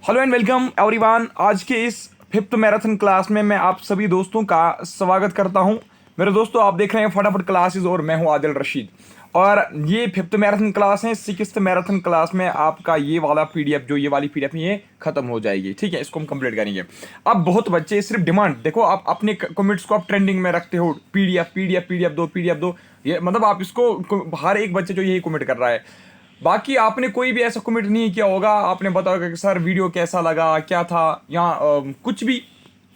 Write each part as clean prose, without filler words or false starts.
Hello and welcome everyone. आज के इस फिफ्थ मैराथन क्लास में मैं आप सभी दोस्तों का स्वागत करता हूं। मेरे दोस्तों, आप देख रहे हैं फटाफट क्लासेस और मैं हूं आदिल रशीद। और ये फिफ्थ मैराथन क्लास है। सिक्स्थ मैराथन क्लास में आपका ये वाला पीडीएफ, जो ये वाली पीडीएफ है, ये खत्म हो जाएगी। ठीक है, इसको हम कंप्लीट करेंगे। अब बहुत बच्चे सिर्फ डिमांड देखो, आप अपने कमेंट्स को आप ट्रेंडिंग में रखते हो, पीडीएफ पीडीएफ पीडीएफ दो। ये मतलब आप इसको, हर एक बच्चे जो यही कमेंट कर रहा है। बाकी आपने कोई भी ऐसा कमेंट नहीं किया होगा, आपने बताया कि सर वीडियो कैसा लगा, क्या था, या कुछ भी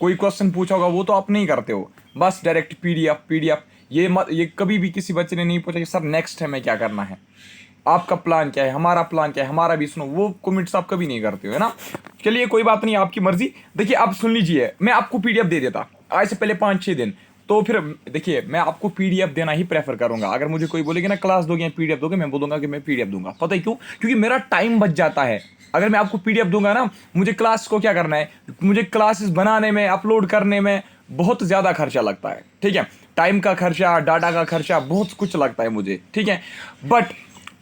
कोई क्वेश्चन पूछा होगा, वो तो आप नहीं करते हो। बस डायरेक्ट पीडीएफ पीडीएफ। ये कभी भी किसी बच्चे ने नहीं पूछा कि सर नेक्स्ट हमें क्या करना है, आपका प्लान क्या है, हमारा प्लान क्या है, हमारा भी सुनो। वो कमेंट्स आप कभी नहीं करते हो, है ना। चलिए कोई बात नहीं, आपकी मर्जी। देखिए आप सुन लीजिए, मैं आपको पीडीएफ दे देता आज से पहले 5-6 दिन, तो फिर देखिए मैं आपको पीडीएफ देना ही प्रेफर करूंगा। अगर मुझे कोई बोलेगा ना क्लास दोगे या पीडीएफ दोगे, मैं बोलूंगा कि मैं पीडीएफ दूंगा। पता है क्यों? क्योंकि मेरा टाइम बच जाता है। अगर मैं आपको पीडीएफ दूंगा ना, मुझे क्लास को क्या करना है, मुझे क्लासेस बनाने में, अपलोड करने में बहुत ज़्यादा खर्चा लगता है। ठीक है, टाइम का खर्चा, डाटा का खर्चा, बहुत कुछ लगता है मुझे। ठीक है, बट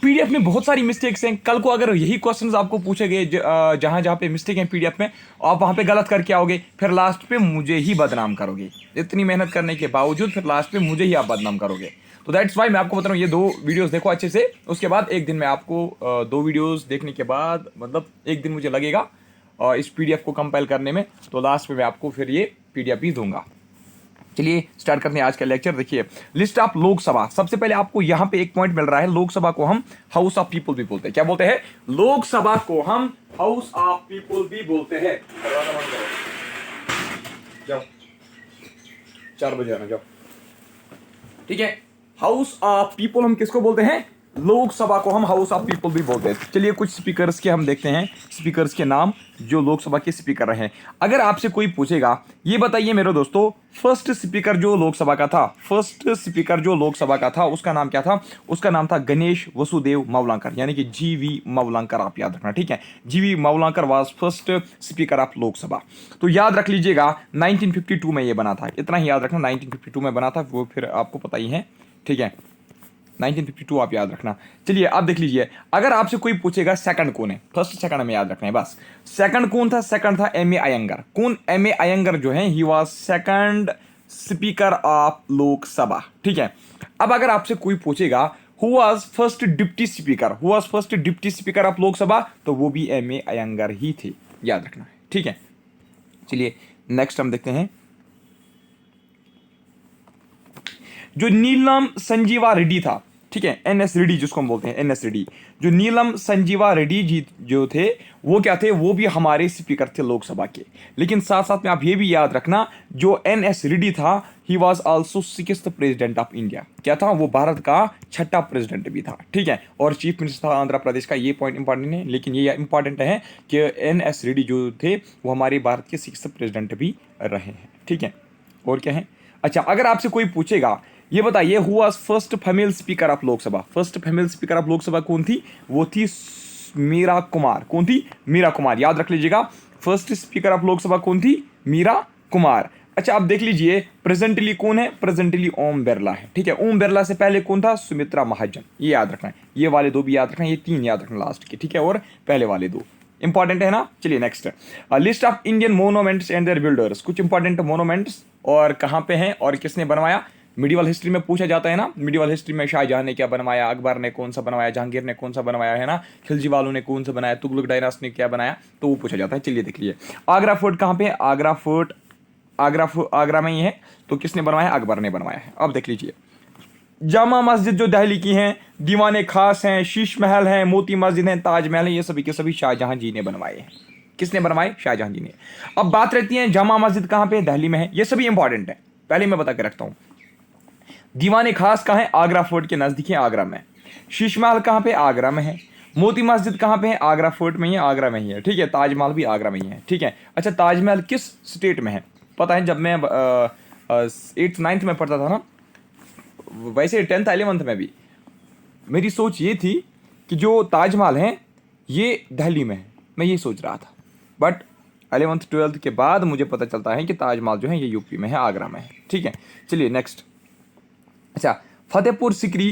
पीडीएफ में बहुत सारी मिस्टेक्स हैं। कल को अगर यही क्वेश्चंस आपको पूछे गए जहां जहां पे मिस्टेक है पीडीएफ में, आप वहां पे गलत करके आओगे, फिर लास्ट पे मुझे ही बदनाम करोगे। इतनी मेहनत करने के बावजूद फिर लास्ट पे मुझे ही आप बदनाम करोगे। तो दैट्स वाई मैं आपको बता रहा हूँ, ये 2 वीडियोस देखो अच्छे से। उसके बाद एक दिन मैं आपको 2 वीडियोस देखने के बाद, मतलब एक दिन मुझे लगेगा इस पीडीएफ को कंपाइल करने में, तो लास्ट में मैं आपको फिर ये पीडीएफ ही दूंगा। चलिए स्टार्ट करते हैं आज का लेक्चर। देखिए लिस्ट ऑफ लोकसभा। सबसे पहले आपको यहां पे एक पॉइंट मिल रहा है, लोकसभा को हम हाउस ऑफ पीपल भी बोलते हैं। क्या बोलते हैं? लोकसभा को हम हाउस ऑफ पीपल भी बोलते हैं। जाओ 4 बजे आना, जाओ। ठीक है, हाउस ऑफ पीपल हम किसको बोलते हैं? लोकसभा को हम हाउस ऑफ पीपल भी बोलते हैं। चलिए कुछ स्पीकर्स के हम देखते हैं, स्पीकर्स के नाम जो लोकसभा के स्पीकर रहे हैं। अगर आपसे कोई पूछेगा, ये बताइए मेरे दोस्तों, फर्स्ट स्पीकर जो लोकसभा का था, फर्स्ट स्पीकर जो लोकसभा का था, उसका नाम क्या था? उसका नाम था गणेश वसुदेव मावलंकर, यानी कि जीवी मावलंकर। आप याद रखना, ठीक है। जीवी Mavalankar was first speaker of Lok Sabha. तो याद रख लीजिएगा 1952 में ये बना था। इतना ही याद रखना, 1952 में बना था, वो फिर आपको पता ही है। ठीक है, 1952 आप याद रखना। चलिए आप देख लीजिए, अगर आपसे कोई पूछेगा सेकंड कौन है, फर्स्ट सेकंड में याद रखना है बस। सेकंड कौन था? सेकंड था एम ए अयंगर। कौन? एम ए अयंगर जो है, he was second speaker of Lok Sabha. ठीक है, अब अगर आपसे कोई पूछेगा who was first deputy speaker, who was first deputy speaker of Lok Sabha, तो वो भी एम ए अयंगर ही थे। याद रखना है, ठीक है। चलिए नेक्स्ट हम देखते हैं, जो नीलम संजीवा रेड्डी था। ठीक है, एनएस रेड्डी जिसको हम बोलते हैं, एनएस रेड्डी। जो नीलम संजीवा रेड्डी जी जो थे, वो क्या थे? वो भी हमारे स्पीकर थे लोकसभा के। लेकिन साथ साथ में आप ये भी याद रखना, जो एनएस रेड्डी था, he was also 6th president of India. क्या था? वो भारत का 6ठा प्रेसिडेंट भी था। ठीक है, और चीफ मिनिस्टर था आंध्र प्रदेश का। ये पॉइंट इंपॉर्टेंट है, लेकिन ये इंपॉर्टेंट है कि एनएस रेड्डी जो थे, वो हमारे भारत के 6th प्रेसिडेंट भी रहे हैं। ठीक है, और क्या है? अच्छा, अगर आपसे कोई पूछेगा, ये बताइए who was first female speaker of Lok Sabha. First female speaker of Lok Sabha कौन थी? वो थी मीरा कुमार। कौन थी? मीरा कुमार। याद रख लीजिएगा, फर्स्ट स्पीकर ऑफ लोकसभा कौन थी? मीरा कुमार। अच्छा, आप देख लीजिए प्रेजेंटली कौन है? प्रेजेंटली ओम बिरला है। ठीक है, ओम बिरला से पहले कौन था? सुमित्रा महाजन। ये याद रखना है, ये वाले 2 भी याद रखना है, ये 3 याद रखना लास्ट के। ठीक है, और पहले वाले 2 इंपॉर्टेंट है ना। चलिए next, list of Indian monuments and their builders. कुछ इंपॉर्टेंट मोनूमेंट्स और कहां पे हैं और किसने बनवाया। मिडिवल हिस्ट्री में पूछा जाता है ना, मिडिवल हिस्ट्री में शाहजहां ने क्या बनवाया, अकबर ने कौन सा बनवाया, जहांगीर ने कौन सा बनवाया, है ना, खिलजी वालों ने कौन सा बनाया, तुगलक डायनास्ट ने क्या बनाया, तो वो पूछा जाता है। चलिए देख लीजिए, आगरा फोर्ट कहां पे है? आगरा फोर्ट आगरा में ही है। तो किसने बनवाया? अकबर ने बनवाया है। अब देख लीजिए, जामा मस्जिद जो दिल्ली की हैं, दीवाने खास हैं, शीश महल हैं, मोती मस्जिद हैं, ताजमहल है, ये सभी के सभी शाहजहां जी ने बनवाए हैं। किसने बनवाए? शाहजहां जी ने। अब बात रहती है जामा मस्जिद कहां पे? दिल्ली में है। ये सभी इंपॉर्टेंट है, पहले मैं बता के रखता हूं। दीवाने खास कहां है? आगरा फोर्ट के नजदीक है, आगरा में। शीश महल कहां पे? आगरा में है। मोती मस्जिद कहां पे है? आगरा फोर्ट में ही है, आगरा में ही है। ठीक है, ताजमहल भी आगरा में ही है। ठीक है, अच्छा ताजमहल किस स्टेट में है? पता है, जब मैं 8th 9th में पढ़ता था ना, वैसे 10th 11th में भी मेरी सोच ये थी कि जो ताजमहल है ये दिल्ली में है। मैं ये सोच रहा था, बट 11th 12th के बाद मुझे पता चलता है कि ताजमहल जो है ये यूपी में है, आगरा में है। ठीक है, चलिए नेक्स्ट। अच्छा, फतेहपुर सिकरी,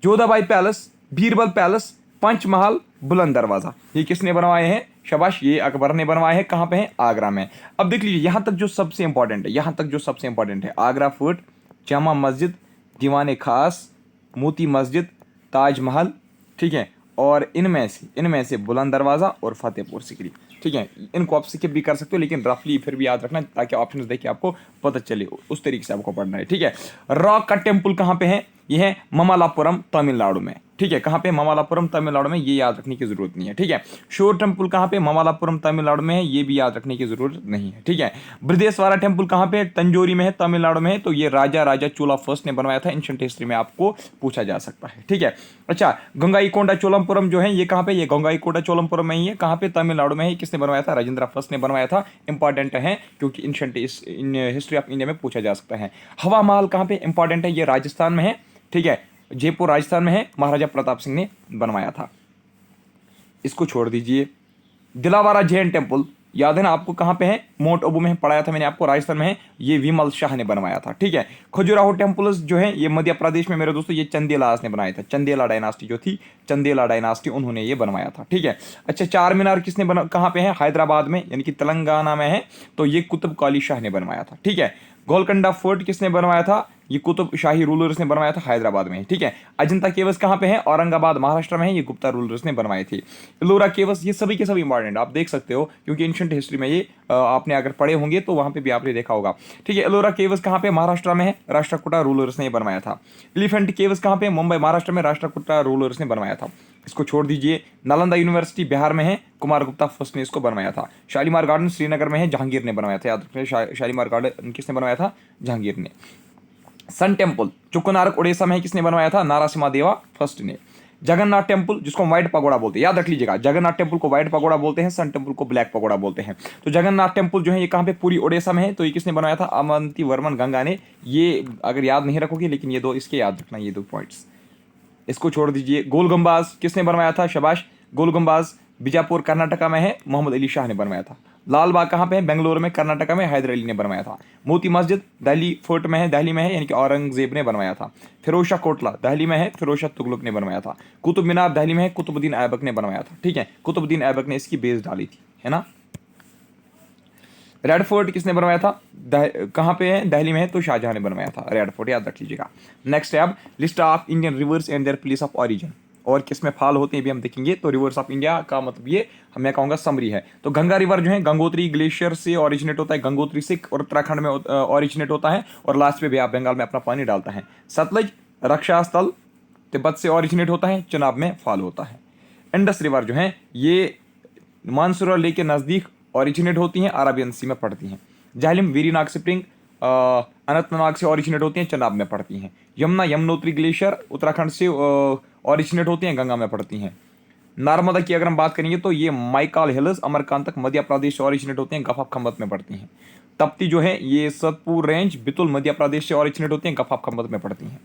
जोधाबाई पैलेस, बीरबल पैलेस, पंचमहल, बुलंद दरवाजा, ये किसने बनवाए हैं? शाबाश, ये अकबर ने बनवाए हैं। कहाँ पे हैं? आगरा में। अब देख लीजिए यहाँ तक जो सबसे इंपॉर्टेंट है, यहाँ तक जो सबसे इंपॉर्टेंट है, आगरा फोर्ट, जामा मस्जिद, दीवान खास, मोती मस्जिद, ताजमहल, ठीक है, और इनमें से बुलंद दरवाज़ा और फतेहपुर सिकरी, ठीक है। इनको आप स्किप भी कर सकते हो, लेकिन रफली फिर भी याद रखना ताकि ऑप्शंस देख के आपको पता चले, उस तरीके से आपको पढ़ना है, ठीक है। रॉक का टेम्पल कहाँ पे है? ये है ममलापुरम, तमिलनाडु में, ठीक है। कहाँ पे? ममलापुरम, तमिलनाडु में, ये याद रखने की जरूरत नहीं है, ठीक है। शोर टेम्पल कहाँ पे? ममलापुरम, तमिलनाडु में है, ये भी याद रखने की जरूरत नहीं है, ठीक है। बृहदेश्वरा टेम्पल कहाँ पे? तंजौरी में है, तमिलनाडु में है, तो ये राजा चोला फर्स्ट ने बनवाया था, एंशिएंट हिस्ट्री में आपको पूछा जा सकता है, ठीक है। अच्छा, गंगाईकोंडा चोलमपुरम जो है ये कहाँ पे? ये गंगाईकोंडा चोलमपुरम में ही है। कहाँ पे? तमिलनाडु में है। किसने बनवाया था? राजेंद्र फर्स्ट ने बनवाया था। इंपॉर्टेंट है क्योंकि एंशिएंट हिस्ट्री ऑफ इंडिया में पूछा जा सकता है। हवा महल कहाँ पे? इंपॉर्टेंट है, ये राजस्थान में है, ठीक है, जयपुर राजस्थान में है, महाराजा प्रताप सिंह ने बनवाया था। इसको छोड़ दीजिए। दिलावारा जैन टेम्पल याद है ना आपको? कहाँ पे है? माउंट आबू में पढ़ाया था मैंने आपको, राजस्थान में है, ये विमल शाह ने बनवाया था, ठीक है। खजुराहो टेम्पल्स जो है ये मध्य प्रदेश में मेरे दोस्तों, ये चंदेलास ने बनाया था। चंदेला डायनास्टी जो थी, चंदेला डायनास्टी, उन्होंने ये बनवाया था, ठीक है। अच्छा, चार मीनार किसने कहाँ पे है? हैदराबाद में, यानी कि तेलंगाना में है, तो ये कुतुब काली शाह ने बनवाया था, ठीक है। गोलकोंडा फोर्ट किसने बनवाया था? ये कुतुब शाही रूलर्स ने बनवाया था, हैदराबाद में, ठीक है। अजंता केव्स कहाँ पे है? औरंगाबाद, महाराष्ट्र में है, ये गुप्ता रूलर्स ने बनवाए थे। एलोरा केव्स, ये सभी के सभी इंपॉर्टेंट आप देख सकते हो, क्योंकि एंशिएंट हिस्ट्री में ये आपने अगर पढ़े होंगे तो वहां पे भी आपने देखा होगा, ठीक है। एलोरा केव्स कहाँ पे? महाराष्ट्र में है, राष्ट्रकूटा रूलर्स ने बनवाया था। एलिफेंट केव्स कहाँ पे? मुंबई, महाराष्ट्र में, राष्ट्रकूटा रूलर्स ने बनवाया था। इसको छोड़ दीजिए। नालंदा यूनिवर्सिटी बिहार में है, कुमार गुप्ता फर्स्ट ने इसको बनवाया था। शालीमार गार्डन श्रीनगर में है, जहांगीर ने बनवाया था, याद रखिए। शालीमार गार्डन किसने बनवाया था? जहांगीर ने। सन टेम्पल चुक्कनारक उड़ीसा में है, किसने बनवाया था? नारासिमा देवा फर्स्ट ने। जगन्नाथ टेम्पल जिसको व्हाइट पगोड़ा बोलते हैं, याद रख लीजिएगा, जगन्नाथ टेम्पल को व्हाइट पगोड़ा बोलते हैं, सन टेम्पल को ब्लैक पगोड़ा बोलते हैं। तो जगन्नाथ टेम्पल जो है ये कहाँ पे? पूरी ओडिशा में है, तो ये किसने बनवाया था? अवंती वर्मन गंगा ने। ये अगर याद नहीं रखोगे, लेकिन ये दो इसके याद रखना, ये दो पॉइंट्स। इसको छोड़ दीजिए। गोल गुंबाज किसने बनवाया था? शाबाश, गोल गुंबाज बीजापुर कर्नाटका में है, मोहम्मद अली शाह ने बनवाया था। लाल बाग कहाँ पे है? बेंगलोर में, कर्नाटका में, हैदर अली ने बनवाया था। मोती मस्जिद दिल्ली फोर्ट में है, दिल्ली में है, यानी कि औरंगजेब ने बनवाया था। फिरोज शाह कोटला दिल्ली में है, फिरोज शाह तुगलक ने बनवाया था। कुतुब मीनार दिल्ली में है, कुतुबुद्दीन ऐबक ने बनवाया था, ठीक है। कुतुबुद्दीन ऐबक ने इसकी बेस डाली थी, है ना। रेड फोर्ट किसने बनवाया था? कहाँ पे है? दिल्ली में है, तो शाहजहां ने बनवाया था रेड फोर्ट, याद रख लीजिएगा। नेक्स्ट है अब list of Indian reverse and their place of origin, और किसमें फॉल होते हैं भी हम देखेंगे। तो रिवर्स ऑफ इंडिया का मतलब ये मैं कहूँगा समरी है। तो गंगा रिवर जो है गंगोत्री ग्लेशियर से ऑरिजिनेट होता है, गंगोत्री से, और उत्तराखंड में ऑरिजिनेट होता है, और लास्ट में बे ऑफ बंगाल में अपना पानी डालता है। सतलज रक्षा स्थल तिब्बत से ऑरिजिनेट होता है, चनाब में फॉल होता है। इंडस रिवर जो है ये मानसरोवर लेक के नज़दीक ऑरिजिनेट होती हैं, अरबियन सी में पड़ती हैं। झेलम वेरीनाग स्प्रिंग अनंतनाग से ऑरिजिनेट होती हैं, चनाब में पड़ती हैं। यमुना यमुनोत्री ग्लेशियर उत्तराखंड से ऑरिजिनेट होती हैं, गंगा में पड़ती हैं। नर्मदा की अगर हम बात करेंगे तो ये माइकाल हिल्स अमरकांतक मध्य प्रदेश से ऑरिजिनेट होते हैं, गफ ऑफ खम्बत में पड़ती हैं। तप्ती जो है ये सतपुर रेंज बितुल मध्य प्रदेश से ऑरिजिनेट होती हैं, गफ ऑफ खम्बत में पड़ती हैं।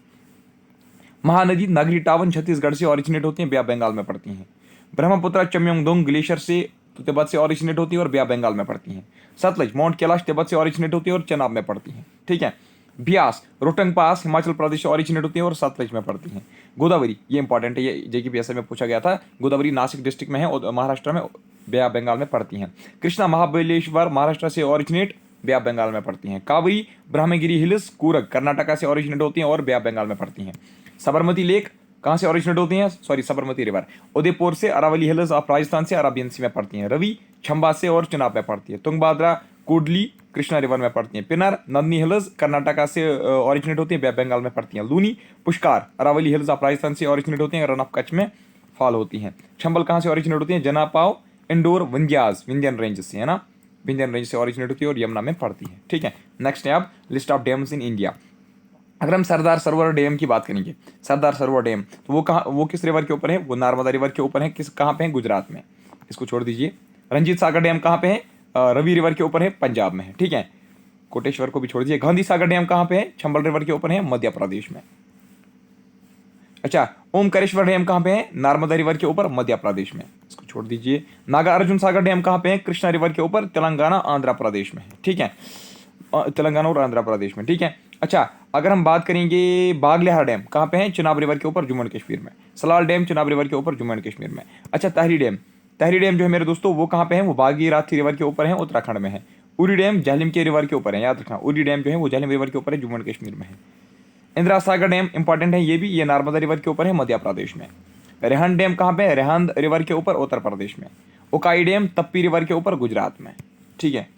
महानदी नागरी टावन छत्तीसगढ़ से ऑरिजिनेट होती हैं, बे ऑफ बंगाल में पड़ती हैं। ब्रह्मपुत्र चम्योंगदोंग ग्लेशियर से तिब्बत से ऑरिजिनेट होती है और बे ऑफ बंगाल में पड़ती हैं। सतलज माउंट कैलाश तिब्बत से ऑरिजिनेट होती है और चनाब में पड़ती हैं, ठीक है। ब्यास रोहतंग पास हिमाचल प्रदेश से ऑरिजिनेट होती है और सतलज में पड़ती हैं। गोदावरी ये इंपॉर्टेंट है, ये जेकेपीएससी में पूछा गया था। गोदावरी नासिक डिस्ट्रिक्ट में है और महाराष्ट्र में, बे ऑफ बंगाल में पड़ती हैं। कृष्णा महाबलेश्वर महाराष्ट्र से ऑरिजिनेट, बे ऑफ बंगाल में पड़ती हैं। कावेरी ब्रह्मगिरी हिल्स कूरग कर्नाटका से ऑरिजिनेट होती हैं और बे ऑफ बंगाल में पड़ती हैं। साबरमती लेक कहाँ से ऑरिजिनेट होती हैं? सॉरी, साबरमती रिवर उदयपुर से, अरावली हिल्स ऑफ राजस्थान से, अरबियन सी में पड़ती हैं। रवि छंबा से और चनाब में पड़ती है। तुंगभद्रा कुडली कृष्णा रिवर में पड़ती हैं। पिनर नंदनी हिल्स कर्नाटका से ऑरिजिनेट होती हैं, बे ऑफ बंगाल में पड़ती हैं। लूनी पुष्कार अरावली हिल्स ऑफ राजस्थान से ऑरिजिनेट होती हैं, रन ऑफ कच्छ में फॉल होती हैं। चंबल कहाँ से ऑरिजिनेट होती हैं? जनापाव इंडोर विंध्यास विंध्यन रेंज से, है ना, विंध्यन रेंज से ऑरिजिनेट होती है और यमुना में पड़ती है, ठीक है। नेक्स्ट है अब list of dams in India. अगर हम सरदार सरोवर डैम की बात करेंगे, सरदार सरोवर डैम तो वो कहाँ, वो किस रिवर के ऊपर है? वो नर्मदा रिवर के ऊपर है। किस कहाँ पे है? गुजरात में। इसको छोड़ दीजिए। रंजीत सागर डैम कहाँ पे है? रवि रिवर के ऊपर है, पंजाब में है, ठीक है। कोटेश्वर को भी छोड़ दीजिए। गांधी सागर डैम कहाँ पे है? चंबल रिवर के ऊपर है, मध्य प्रदेश में। अच्छा, ओमकारेश्वर डैम कहाँ पे है? नर्मदा रिवर के ऊपर, मध्य प्रदेश में। इसको छोड़ दीजिए। नागार्जुन सागर डैम कहाँ पे है? कृष्णा रिवर के ऊपर, तेलंगाना आंध्र प्रदेश में है, ठीक है। तेलंगाना और आंध्र प्रदेश में, ठीक है। अच्छा, अगर हम बात करेंगे बागलिहार डैम कहाँ पे है, चिनाब रिवर के ऊपर, जम्मू एंड कश्मीर में। सलाल डैम चिनाब रिवर के ऊपर, जम्मू एंड कश्मीर में। अच्छा, तहरी डैम जो है मेरे दोस्तों वो कहाँ पे है, वो भागीरथी रिवर के ऊपर है, उत्तराखंड में है। उरी डैम झेलम के रिवर के ऊपर है, याद रखना, उरी डैम जो है वो झेलम रिवर के ऊपर है, जम्मू एंड कश्मीर में है। इंदिरा सागर डैम इंपॉर्टेंट है ये भी, ये नर्मदा रिवर के ऊपर है, मध्य प्रदेश में। रेहन डैम कहाँ पे है, रेहन रिवर के ऊपर, उत्तर प्रदेश में। उकाई डैम तप्पी रिवर के ऊपर, गुजरात में, ठीक है।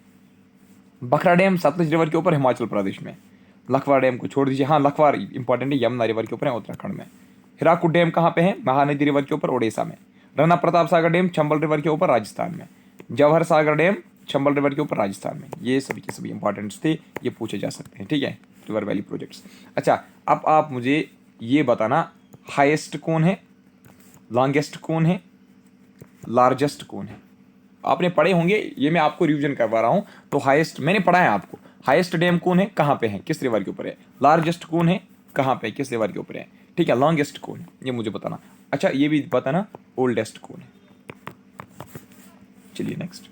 बखरा डैम सतलुज रिवर के ऊपर, हिमाचल प्रदेश में। लखवार डैम को छोड़ दीजिए, हाँ लखवार इंपॉर्टेंट है, यमुना रिवर के ऊपर है, उत्तराखंड में। हिराकुड डैम कहाँ पे है, महानदी रिवर के ऊपर, ओडिशा में। राणा प्रताप सागर डैम चंबल रिवर के ऊपर, राजस्थान में। जवाहर सागर डैम चंबल रिवर के ऊपर, राजस्थान में। ये सभी के सभी इंपॉर्टेंट्स थे, ये पूछे जा सकते हैं, ठीक है, रिवर वैली प्रोजेक्ट्स। अच्छा, अब आप मुझे ये बताना, हाईएस्ट कौन है, लॉन्गेस्ट कौन है, लार्जेस्ट कौन है। आपने पढ़े होंगे, ये मैं आपको रिवीजन करवा रहा हूँ। तो हाईएस्ट मैंने पढ़ा है आपको, हाईएस्ट डैम कौन है, कहाँ पे है, किस रिवर के ऊपर है। लार्जेस्ट कौन है, कहाँ पे, किस रिवर के ऊपर है, ठीक है। लॉन्गेस्ट कौन है, ये मुझे बताना। अच्छा, ये भी बताना ओल्डेस्ट कौन है। चलिए नेक्स्ट,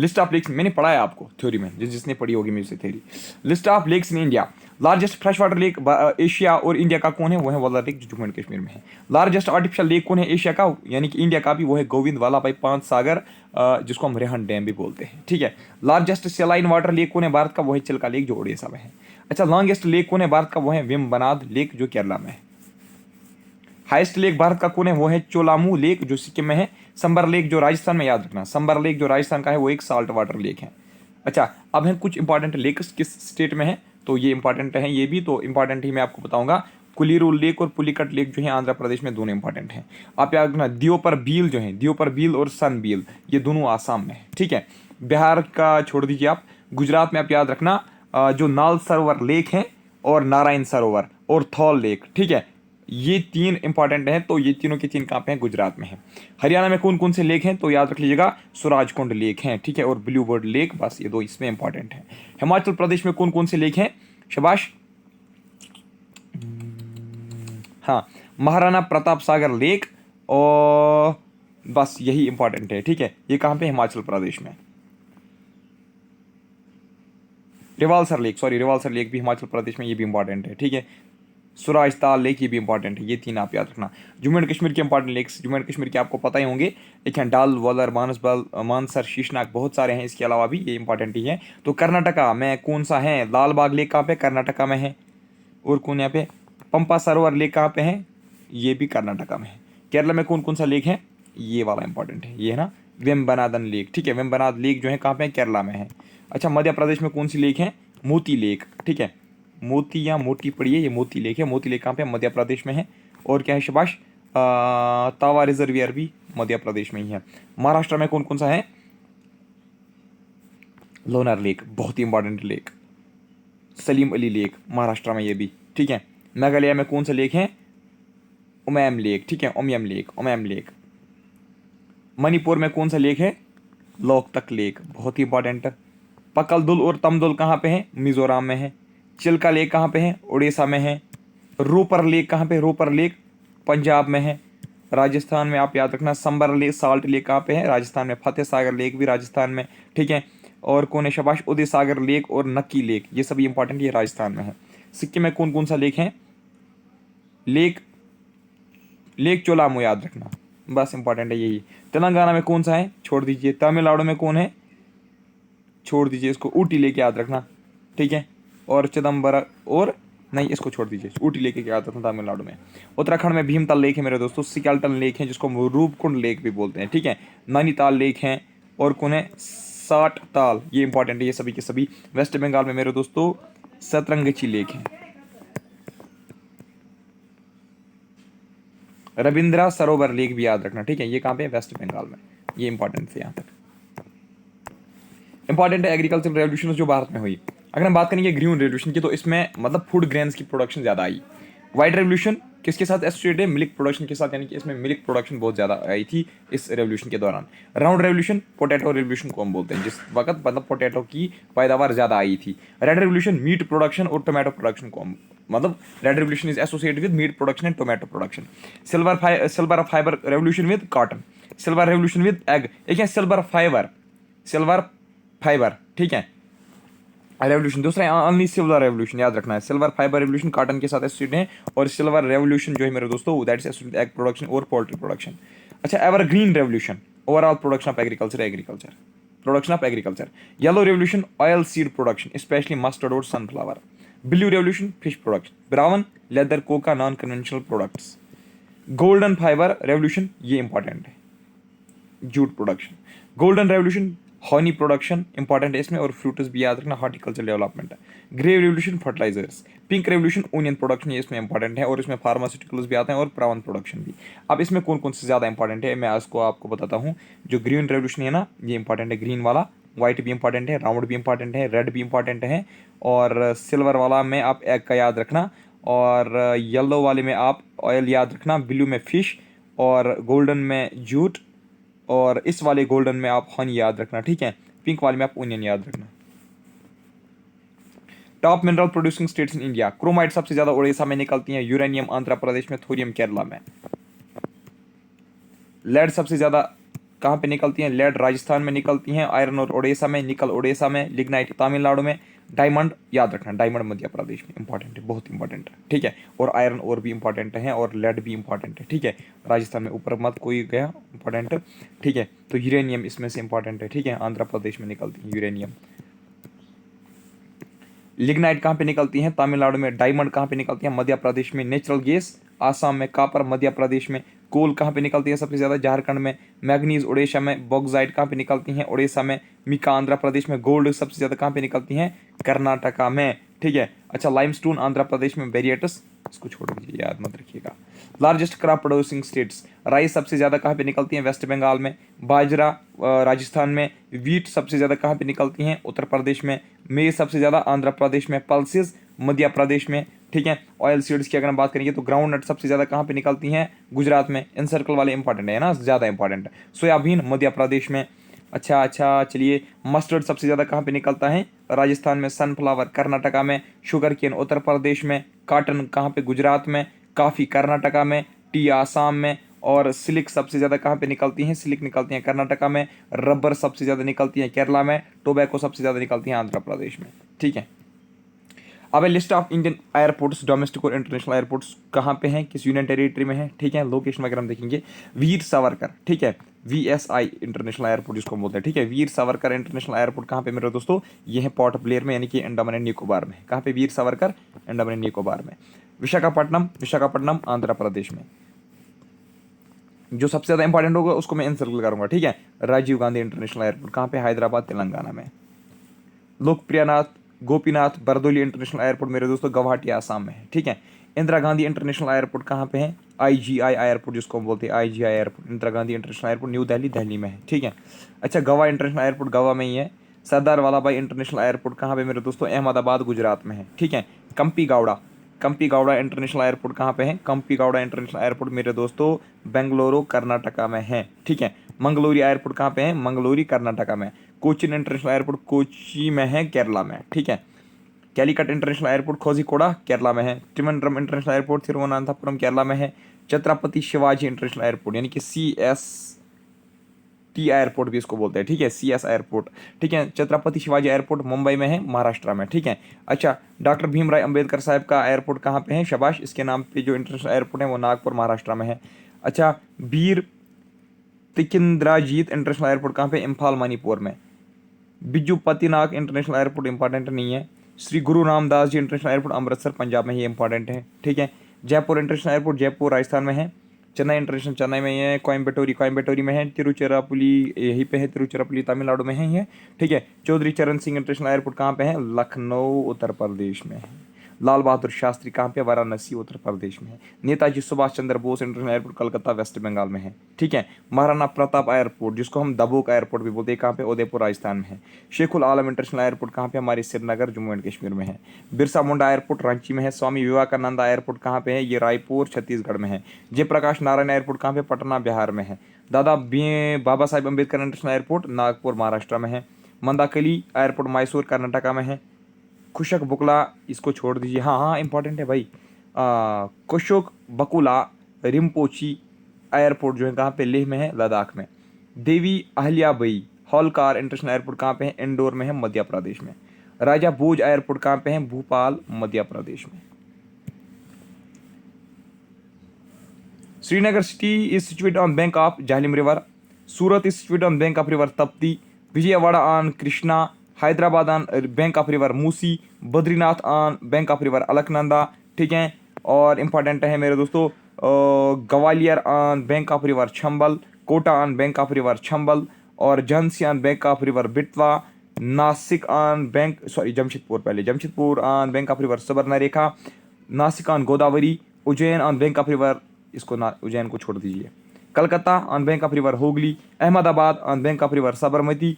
लिस्ट ऑफ लेक्स मैंने पढ़ा है आपको थ्योरी में, जिसने पढ़ी होगी मेरे से theory. List of lakes in India, largest fresh water lake Asia और इंडिया का कौन है, वो है वल्लर लेक, जो जम्मू एंड कश्मीर में है। लार्जेस्ट आर्टिफिशियल लेक कौन है एशिया का, यानी कि इंडिया का भी, वो है गोविंद वाला भाई पांच सागर, जिसको हम रेहन डैम भी बोलते हैं, ठीक है। लार्जेस्ट सेलाइन वाटर लेक कौन है भारत का, वो है चिल्का लेक, जो ओडिशा में है। अच्छा, लॉन्गेस्ट लेक कौन है भारत का, वो है वेम्बनाड लेक, जो केरला में है। हाईएस्ट लेक भारत का कौन है, वो है चोलामू लेक, जो सिक्किम में है। संबर लेक जो राजस्थान में, याद रखना, संबर लेक जो राजस्थान का है वो एक साल्ट वाटर लेक है। अच्छा, अब हैं कुछ इंपॉर्टेंट लेक्स किस स्टेट में है, तो ये इंपॉर्टेंट है, ये भी तो इंपॉर्टेंट ही मैं आपको बताऊंगा। कुलीरू लेक और पुलिकट लेक जो है आंध्र प्रदेश में, दोनों इंपॉर्टेंट हैं। आप याद रखना, दियोपर बील जो है, दियोपर बील और सन बील, ये दोनों आसाम में है, ठीक है। बिहार का छोड़ दीजिए आप, गुजरात में आप याद रखना, जो नाल सरोवर लेक है और नारायण सरोवर और थौल लेक, ठीक है, ये तीन इंपॉर्टेंट हैं। तो ये तीनों के तीन कहाँ पे हैं, गुजरात में है। हरियाणा में कौन कौन से लेक हैं, तो याद रख लीजिएगा, सुराजकुंड लेक हैं, ठीक है, और ब्लू बर्ड लेक, बस ये दो इसमें इंपॉर्टेंट हैं। हिमाचल प्रदेश में कौन कौन से लेक हैं, शबाश, हाँ, महाराणा प्रताप सागर लेक, और बस यही इंपॉर्टेंट है, ठीक है। ये कहाँ पे, हिमाचल प्रदेश में। रिवालसर लेक भी हिमाचल प्रदेश में, ये भी इंपॉर्टेंट है, ठीक है। सुराज ताल लेक, ये भी इंपॉर्टेंट है, ये तीन आप याद रखना। जम्मू एंड कश्मीर के important lakes, Jammu and Kashmir के आपको पता ही होंगे, एक हैं डाल, वलर, मानसबल, मानसर, शीशनाग, बहुत सारे हैं, इसके अलावा भी ये इंपॉर्टेंट ही है। तो कर्नाटका में कौन सा है, लाल बाग लेक कहाँ पे, कर्नाटका में है। और कौन यहाँ पे, पंपा सरोवर लेक कहाँ पे है, ये भी कर्नाटका में है। केरला में कौन कौन सा लेक है, ये वाला इंपॉर्टेंट है, ये है ना, वेम्बनादन लेक, ठीक है, वेम्बनाद लेक जो है कहाँ पे है, केरला में है। अच्छा, मध्य प्रदेश में कौन सी लेक है, मोती लेक, ठीक है, मोती या मोटी पड़ी है, ये मोती लेक है। मोती लेक कहाँ पे, मध्य प्रदेश में है। और क्या है शबाश, तावा रिजर्वियर भी मध्य प्रदेश में ही है। महाराष्ट्र में कौन कौन सा है, लोनार लेक, बहुत ही important lake. Salim Ali lake Maharashtra में, ये भी, ठीक है। मेघालय में कौन सा लेक है, उमैम लेक, ठीक है, उमैम लेक। मणिपुर में कौन सा लेक है, लोकतक लेक, बहुत ही इंपॉर्टेंट। पकलदुल और तमदुल कहाँ पे है, मिजोरम में है। चिल्का लेक कहाँ पे है, उड़ीसा में है। रोपर लेक कहाँ पे, रोपर लेक पंजाब में है। राजस्थान में आप याद रखना, संबर लेक, साल्ट लेक कहाँ पे है, राजस्थान में। फतेह सागर लेक भी राजस्थान में, ठीक है। और कौन है शबाश, उदय सागर लेक और नक्की लेक, ये सभी इंपॉर्टेंट, ये राजस्थान में है। सिक्किम में कौन कौन सा लेक है, लेक चोलामू, याद रखना, बस इंपॉर्टेंट है यही। तेलंगाना में कौन सा है, छोड़ दीजिए। तमिलनाडु में कौन है, छोड़ दीजिए इसको, ऊटी लेक याद रखना, ठीक है। और चिदम्बरम, और नहीं, इसको छोड़ दीजिए, ऊटी लेक याद रखना, तमिलनाडु में। उत्तराखंड में भीमताल लेक है मेरे दोस्तों, सिकालटन लेक है, जिसको हम रूपकुंड लेक भी बोलते हैं, ठीक है। नैनीताल लेक है, और कौन है, साठ ताल, ये इंपॉर्टेंट है, ये सभी के सभी। वेस्ट बंगाल में मेरे दोस्तों सतरंगची लेक है। रविंद्रा सरोवर लेक भी याद रखना, ठीक है, ये कहाँ पे है, वेस्ट बंगाल में। ये इंपॉर्टेंट थे यहाँ तक। इंपॉर्टेंट है एग्रीकल्चर रेवोल्यूशन जो भारत में हुई। अगर हम बात करेंगे ग्रीन रेवोल्यूशन की, तो इसमें मतलब फूड ग्रेन्स की प्रोडक्शन ज़्यादा आई। वाइट रेवोल्यूशन किसके साथ एसोसिएटेड है, मिल्क प्रोडक्शन के साथ, यानी कि इसमें मिल्क प्रोडक्शन बहुत ज़्यादा आई थी इस रेवोल्यूशन के दौरान। राउंड रेवोल्यूशन पोटैटो रेवोल्यूशन को हम बोलते हैं, जिस वक्त मतलब पोटैटो की पैदावार ज़्यादा आई थी। रेड रेवोल्यूशन मीट प्रोडक्शन और टोमेटो प्रोडक्शन को हम मतलब red revolution is associated with meat production and tomato production. Silver fibre revolution with cotton. Silver revolution with egg, एक है सिल्वर फाइबर, ठीक है। रेवोल्यूशन दूसरा है ओनली सिल्वर रेवोल्यूशन, याद रखना है। सिल्वर फाइबर रेवोल्यूशन कॉटन के साथ एसोसिएटेड है, और सिल्वर रेवोल्यूशन जो है मेरे दोस्तों that is associated egg production और पोल्ट्री प्रोडक्शन। अच्छा, evergreen revolution overall production of agriculture production of agriculture. Yellow revolution oil seed production specially mustard और sunflower. Blue revolution fish production. Brown leather cocoa non conventional products. Golden fibre revolution ये important है, jute production. Golden revolution honey production important है इसमें, और fruits भी याद रखना, horticulture development है। Grey revolution fertilisers. Pink revolution onion production, ये इसमें इंपॉर्टेंट है, और इसमें फार्मास्यूटिकल्स भी आते हैं और प्राउन प्रोडक्शन भी। अब इसमें कौन कौन से ज़्यादा इंपॉर्टेंट है मैं आपको बताता हूँ। जो ग्रीन रेवोल्यूशन है ना, ये इंपॉर्टेंट है, ग्रीन वाला। व्हाइट भी इंपॉर्टेंट है, राउंड भी इंपॉर्टेंट है, रेड भी इंपॉर्टेंट है, और सिल्वर वाला में आप एग का याद रखना, और येलो वाले में आप ऑयल याद रखना, ब्लू में फिश, और गोल्डन में जूट, और इस वाले गोल्डन में आप हनी याद रखना, ठीक है। पिंक वाले में आप ओनियन याद रखना। Top mineral producing states in India. Chromite सबसे ज्यादा उड़ीसा में निकलती है, यूरेनियम आंध्र प्रदेश में, थोरियम केरला में। लेड सबसे ज्यादा कहाँ पे निकलती है? लेड राजस्थान में निकलती हैं, आयरन और उड़ीसा में, निकल उड़ीसा में, लिग्नाइट तमिलनाडु में, डायमंड याद रखना, डायमंड मध्य प्रदेश में। इंपॉर्टेंट है, बहुत इंपॉर्टेंट है, ठीक है। और आयरन और भी इंपॉर्टेंट है, और लेड भी इंपॉर्टेंट है, ठीक है। राजस्थान में ऊपर मत कोई गया, इंपॉर्टेंट, ठीक है। तो यूरेनियम इसमें से इंपॉर्टेंट है, ठीक है, आंध्र प्रदेश में निकलती है यूरेनियम। लिग्नाइट कहाँ पे निकलती हैं? तमिलनाडु में। डायमंड कहाँ पे निकलती है? मध्य प्रदेश में। नेचुरल गैस आसाम में। कॉपर मध्य प्रदेश में। कोल कहाँ पे निकलती है सबसे ज़्यादा? झारखंड में। मैग्नीज उड़ीसा में। बॉक्साइट कहाँ पे निकलती हैं? उड़ीसा में। मिका आंध्र प्रदेश में। गोल्ड सबसे ज़्यादा कहाँ पे निकलती हैं? कर्नाटका में, ठीक है। अच्छा, लाइमस्टोन आंध्र प्रदेश में। वेरिएटस इसको छोड़ दीजिए, याद मत रखिएगा। Largest crop producing states. Rice सबसे ज़्यादा कहाँ पे निकलती हैं? वेस्ट बंगाल में। बाजरा राजस्थान में। वीट सबसे ज़्यादा कहाँ पे निकलती हैं? उत्तर प्रदेश में। मेज सबसे ज़्यादा आंध्र प्रदेश में। पल्सेस मध्य प्रदेश में, ठीक है। ऑयल सीड्स की अगर हम बात करेंगे तो ग्राउंड नट सबसे ज़्यादा कहाँ पे निकलती हैं? गुजरात में। इन सर्कल वाले इंपॉर्टेंट है ना, ज़्यादा इंपॉर्टेंट है। सोयाबीन मध्य प्रदेश में। अच्छा चलिए, मस्टर्ड सबसे ज़्यादा कहाँ पे निकलता है? राजस्थान में। सनफ्लावर कर्नाटका में। शुगर केन उत्तर प्रदेश में। कॉटन कहाँ पे? गुजरात में। कॉफ़ी कर्नाटका में। टी आसाम में। और सिल्क सबसे ज़्यादा कहाँ पे निकलती हैं? सिल्क निकलती हैं कर्नाटका में। रबर सबसे ज़्यादा निकलती हैं केरला में। टोबैको सबसे ज़्यादा निकलती हैं आंध्र प्रदेश में, ठीक है। अब list of Indian airports, domestic और इंटरनेशनल एयरपोर्ट्स कहाँ पे हैं, किस यूनियन टेरिटरी में है, ठीक है। लोकेशन वगैरह हम देखेंगे। वीर सावरकर, ठीक है, VSI इंटरनेशनल एयरपोर्ट जिसको हम बोलते हैं, ठीक है। वीर सावरकर इंटरनेशनल एयरपोर्ट कहाँ पे मेरे दोस्तों? ये है पोर्ट ब्लेयर में, यानी कि अंडमान एंड निकोबार में। कहाँ पे? वीर सावरकर अंडमान एंड निकोबार में। विशाखापट्टनम आंध्र प्रदेश में। जो सबसे ज़्यादा इंपॉर्टेंट होगा उसको मैं इनसर्कल करूंगा, ठीक है। राजीव गांधी इंटरनेशनल एयरपोर्ट कहाँ पे? हैदराबाद तेलंगाना में। लोकप्रियनाथ गोपीनाथ बरदोली इंटरनेशनल एयरपोर्ट मेरे दोस्तों गुवाहाटी आसाम में है, ठीक है। इंदिरा गांधी इंटरनेशनल एयरपोर्ट कहाँ पे है? IGI एयरपोर्ट जिसको हम बोलते हैं, IGI airport, Indira Gandhi international airport new Delhi, Delhi में है, ठीक है। अच्छा, गोवा इंटरनेशनल एयरपोर्ट गोवा में ही है। सरदार वल्लभ भाई इंटरनेशनल एयरपोर्ट कहाँ पे मेरे दोस्तों? अहमदाबाद गुजरात में है, ठीक है। कंपी गौड़ा इंटरनेशनल एयरपोर्ट कहाँ पे है? कंपी गौड़ा इंटरनेशनल एयरपोर्ट मेरे दोस्तों बेंगलुरु कर्नाटका में है, ठीक है। मंगलोरी एयरपोर्ट कहाँ पे है? मंगलोरी कर्नाटका में। कोचिन इंटरनेशनल एयरपोर्ट कोची में है, केरला में, ठीक है। कैलिकट इंटरनेशनल एयरपोर्ट कोझिकोड़ा केरला में है। त्रिवेंद्रम इंटरनेशनल एयरपोर्ट तिरुवनंतपुरम केरला में है। छत्रपति शिवाजी इंटरनेशनल एयरपोर्ट यानी कि CST एयरपोर्ट भी इसको बोलते हैं, ठीक है, CS एयरपोर्ट, ठीक है। छत्रपति शिवाजी एयरपोर्ट मुंबई में है, महाराष्ट्र में, ठीक है। अच्छा, डॉक्टर भीमराव अंबेडकर साहब का एयरपोर्ट कहाँ पे है? शाबाश, इसके नाम पे जो इंटरनेशनल एयरपोर्ट है वो नागपुर महाराष्ट्र में है। अच्छा, वीर तिकिंद्राजीत इंटरनेशनल एयरपोर्ट कहाँ पे? इम्फाल मणिपुर में। बिजू पतिनाक इंटरनेशनल एयरपोर्ट इंपॉर्टेंट नहीं है। श्री गुरु रामदास जी इंटरनेशनल एयरपोर्ट अमृतसर पंजाब में, ये इंपॉर्टेंट है, ठीक है। जयपुर इंटरनेशनल एयरपोर्ट जयपुर राजस्थान में है। चेन्नई इंटरनेशनल चेन्नई में है। कोयम्बटोरी में है। तिरुचिरापल्ली यहीं पे है, तिरुचिरापल्ली तमिलनाडु में है ये, ठीक है। चौधरी चरण सिंह इंटरनेशनल एयरपोर्ट कहाँ पे है? लखनऊ उत्तर प्रदेश में है। लाल बहादुर शास्त्री कहाँ पे? वाराणसी उत्तर प्रदेश में है। Netaji Subhash Chandra Bose international airport Calcutta West Bengal में है, ठीक है। महाराणा प्रताप एयरपोर्ट जिसको हम दबोक एयरपोर्ट भी बोलते हैं, कहाँ पे? उदयपुर राजस्थान में है। शेखुल आलम इंटरनेशनल एयरपोर्ट कहाँ पे? हमारे श्रीनगर जम्मू एंड कश्मीर में है। बिरसा मुंडा एयरपोर्ट रांची में है। स्वामी विवेकानंद एयरपोर्ट कहाँ पे है? ये रायपुर छत्तीसगढ़ में है। जयप्रकाश नारायण एयरपोर्ट कहाँ पे? पटना बिहार में है। बाबा साहेब अम्बेडकर इंटरनेशनल एयरपोर्ट नागपुर महाराष्ट्र में है। मंदाकली एयरपोर्ट मैसूर कर्नाटका में है। कुशक बुकला इसको छोड़ दीजिए, हाँ इंपॉर्टेंट है भाई। कुशोक बकुला रिम्पोची एयरपोर्ट जो है कहाँ पे? लेह में है, लद्दाख में। देवी अहल्याबाई होलकर इंटरनेशनल एयरपोर्ट कहाँ पे है? इंदौर में है, मध्य प्रदेश में। राजा भोज एयरपोर्ट कहाँ पे है? भोपाल मध्य प्रदेश में। Srinagar city is situated on bank of Jhelum river. Surat is situated on bank of river Tapti. Vijayawada on Krishna. Hyderabad on bank of river Musi. Badrinath on bank of river Alaknanda. ठीक है, और इम्पॉर्टेंट है मेरे दोस्तों, Gwalior on bank of river Chambal. Kota on bank of river Chambal. और Jhansi on bank of river Betwa. Nashik on bank Jamshedpur, पहले Jamshedpur on bank of river Subarnarekha. Nashik on Godavari. Ujjain on bank of river, इसको ना उज्जैन को छोड़ दीजिए। Calcutta on bank of river Hooghly. Ahmedabad on bank of river Sabarmati.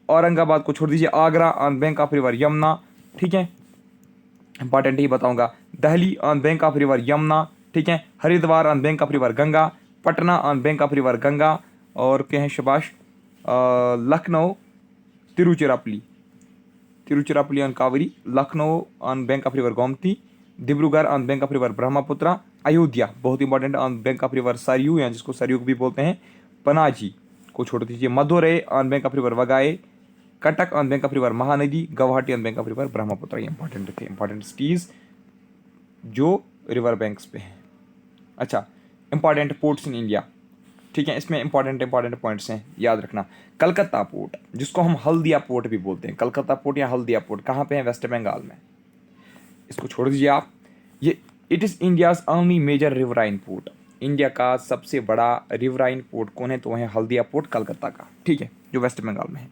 Aurangabad को छोड़ दीजिए। Agra on bank of river Yamuna. ठीक है, इंपॉर्टेंट ही बताऊंगा। Delhi on bank of river Yamuna. ठीक है, Haridwar on bank of river Ganga. Patna on bank of river Ganga. और क्या है शाबाश, Lucknow Tiruchirappalli, Tiruchirappalli on Kaveri. Lucknow on bank of river Gomti. Dibrugarh on bank of river Brahmaputra. Ayodhya बहुत important on bank of river Sarayu, या जिसको सरयू भी बोलते हैं, पनाजी को छोड़ दीजिए। Madurai on bank of river Vaigai. Cuttack on bank of river Mahanadi. Guwahati on bank of river Brahmaputra. ये इंपॉर्टेंट थे, इंपॉर्टेंट सिटीज जो रिवर बैंक्स पे हैं। अच्छा, इंपॉर्टेंट पोर्ट्स इन इंडिया। ठीक है, इसमें इंपॉर्टेंट पॉइंट्स हैं, याद रखना। कलकत्ता पोर्ट, जिसको हम हल्दिया पोर्ट भी बोलते हैं, कलकत्ता पोर्ट या हल्दिया पोर्ट कहाँ पे है? वेस्ट बंगाल में। इसको छोड़ दीजिए आप। ये it is India's only major riverine port. India का सबसे बड़ा रिवराइन पोर्ट कौन है? तो वह है हल्दिया पोर्ट कलकत्ता का। ठीक है, जो वेस्ट बंगाल में है।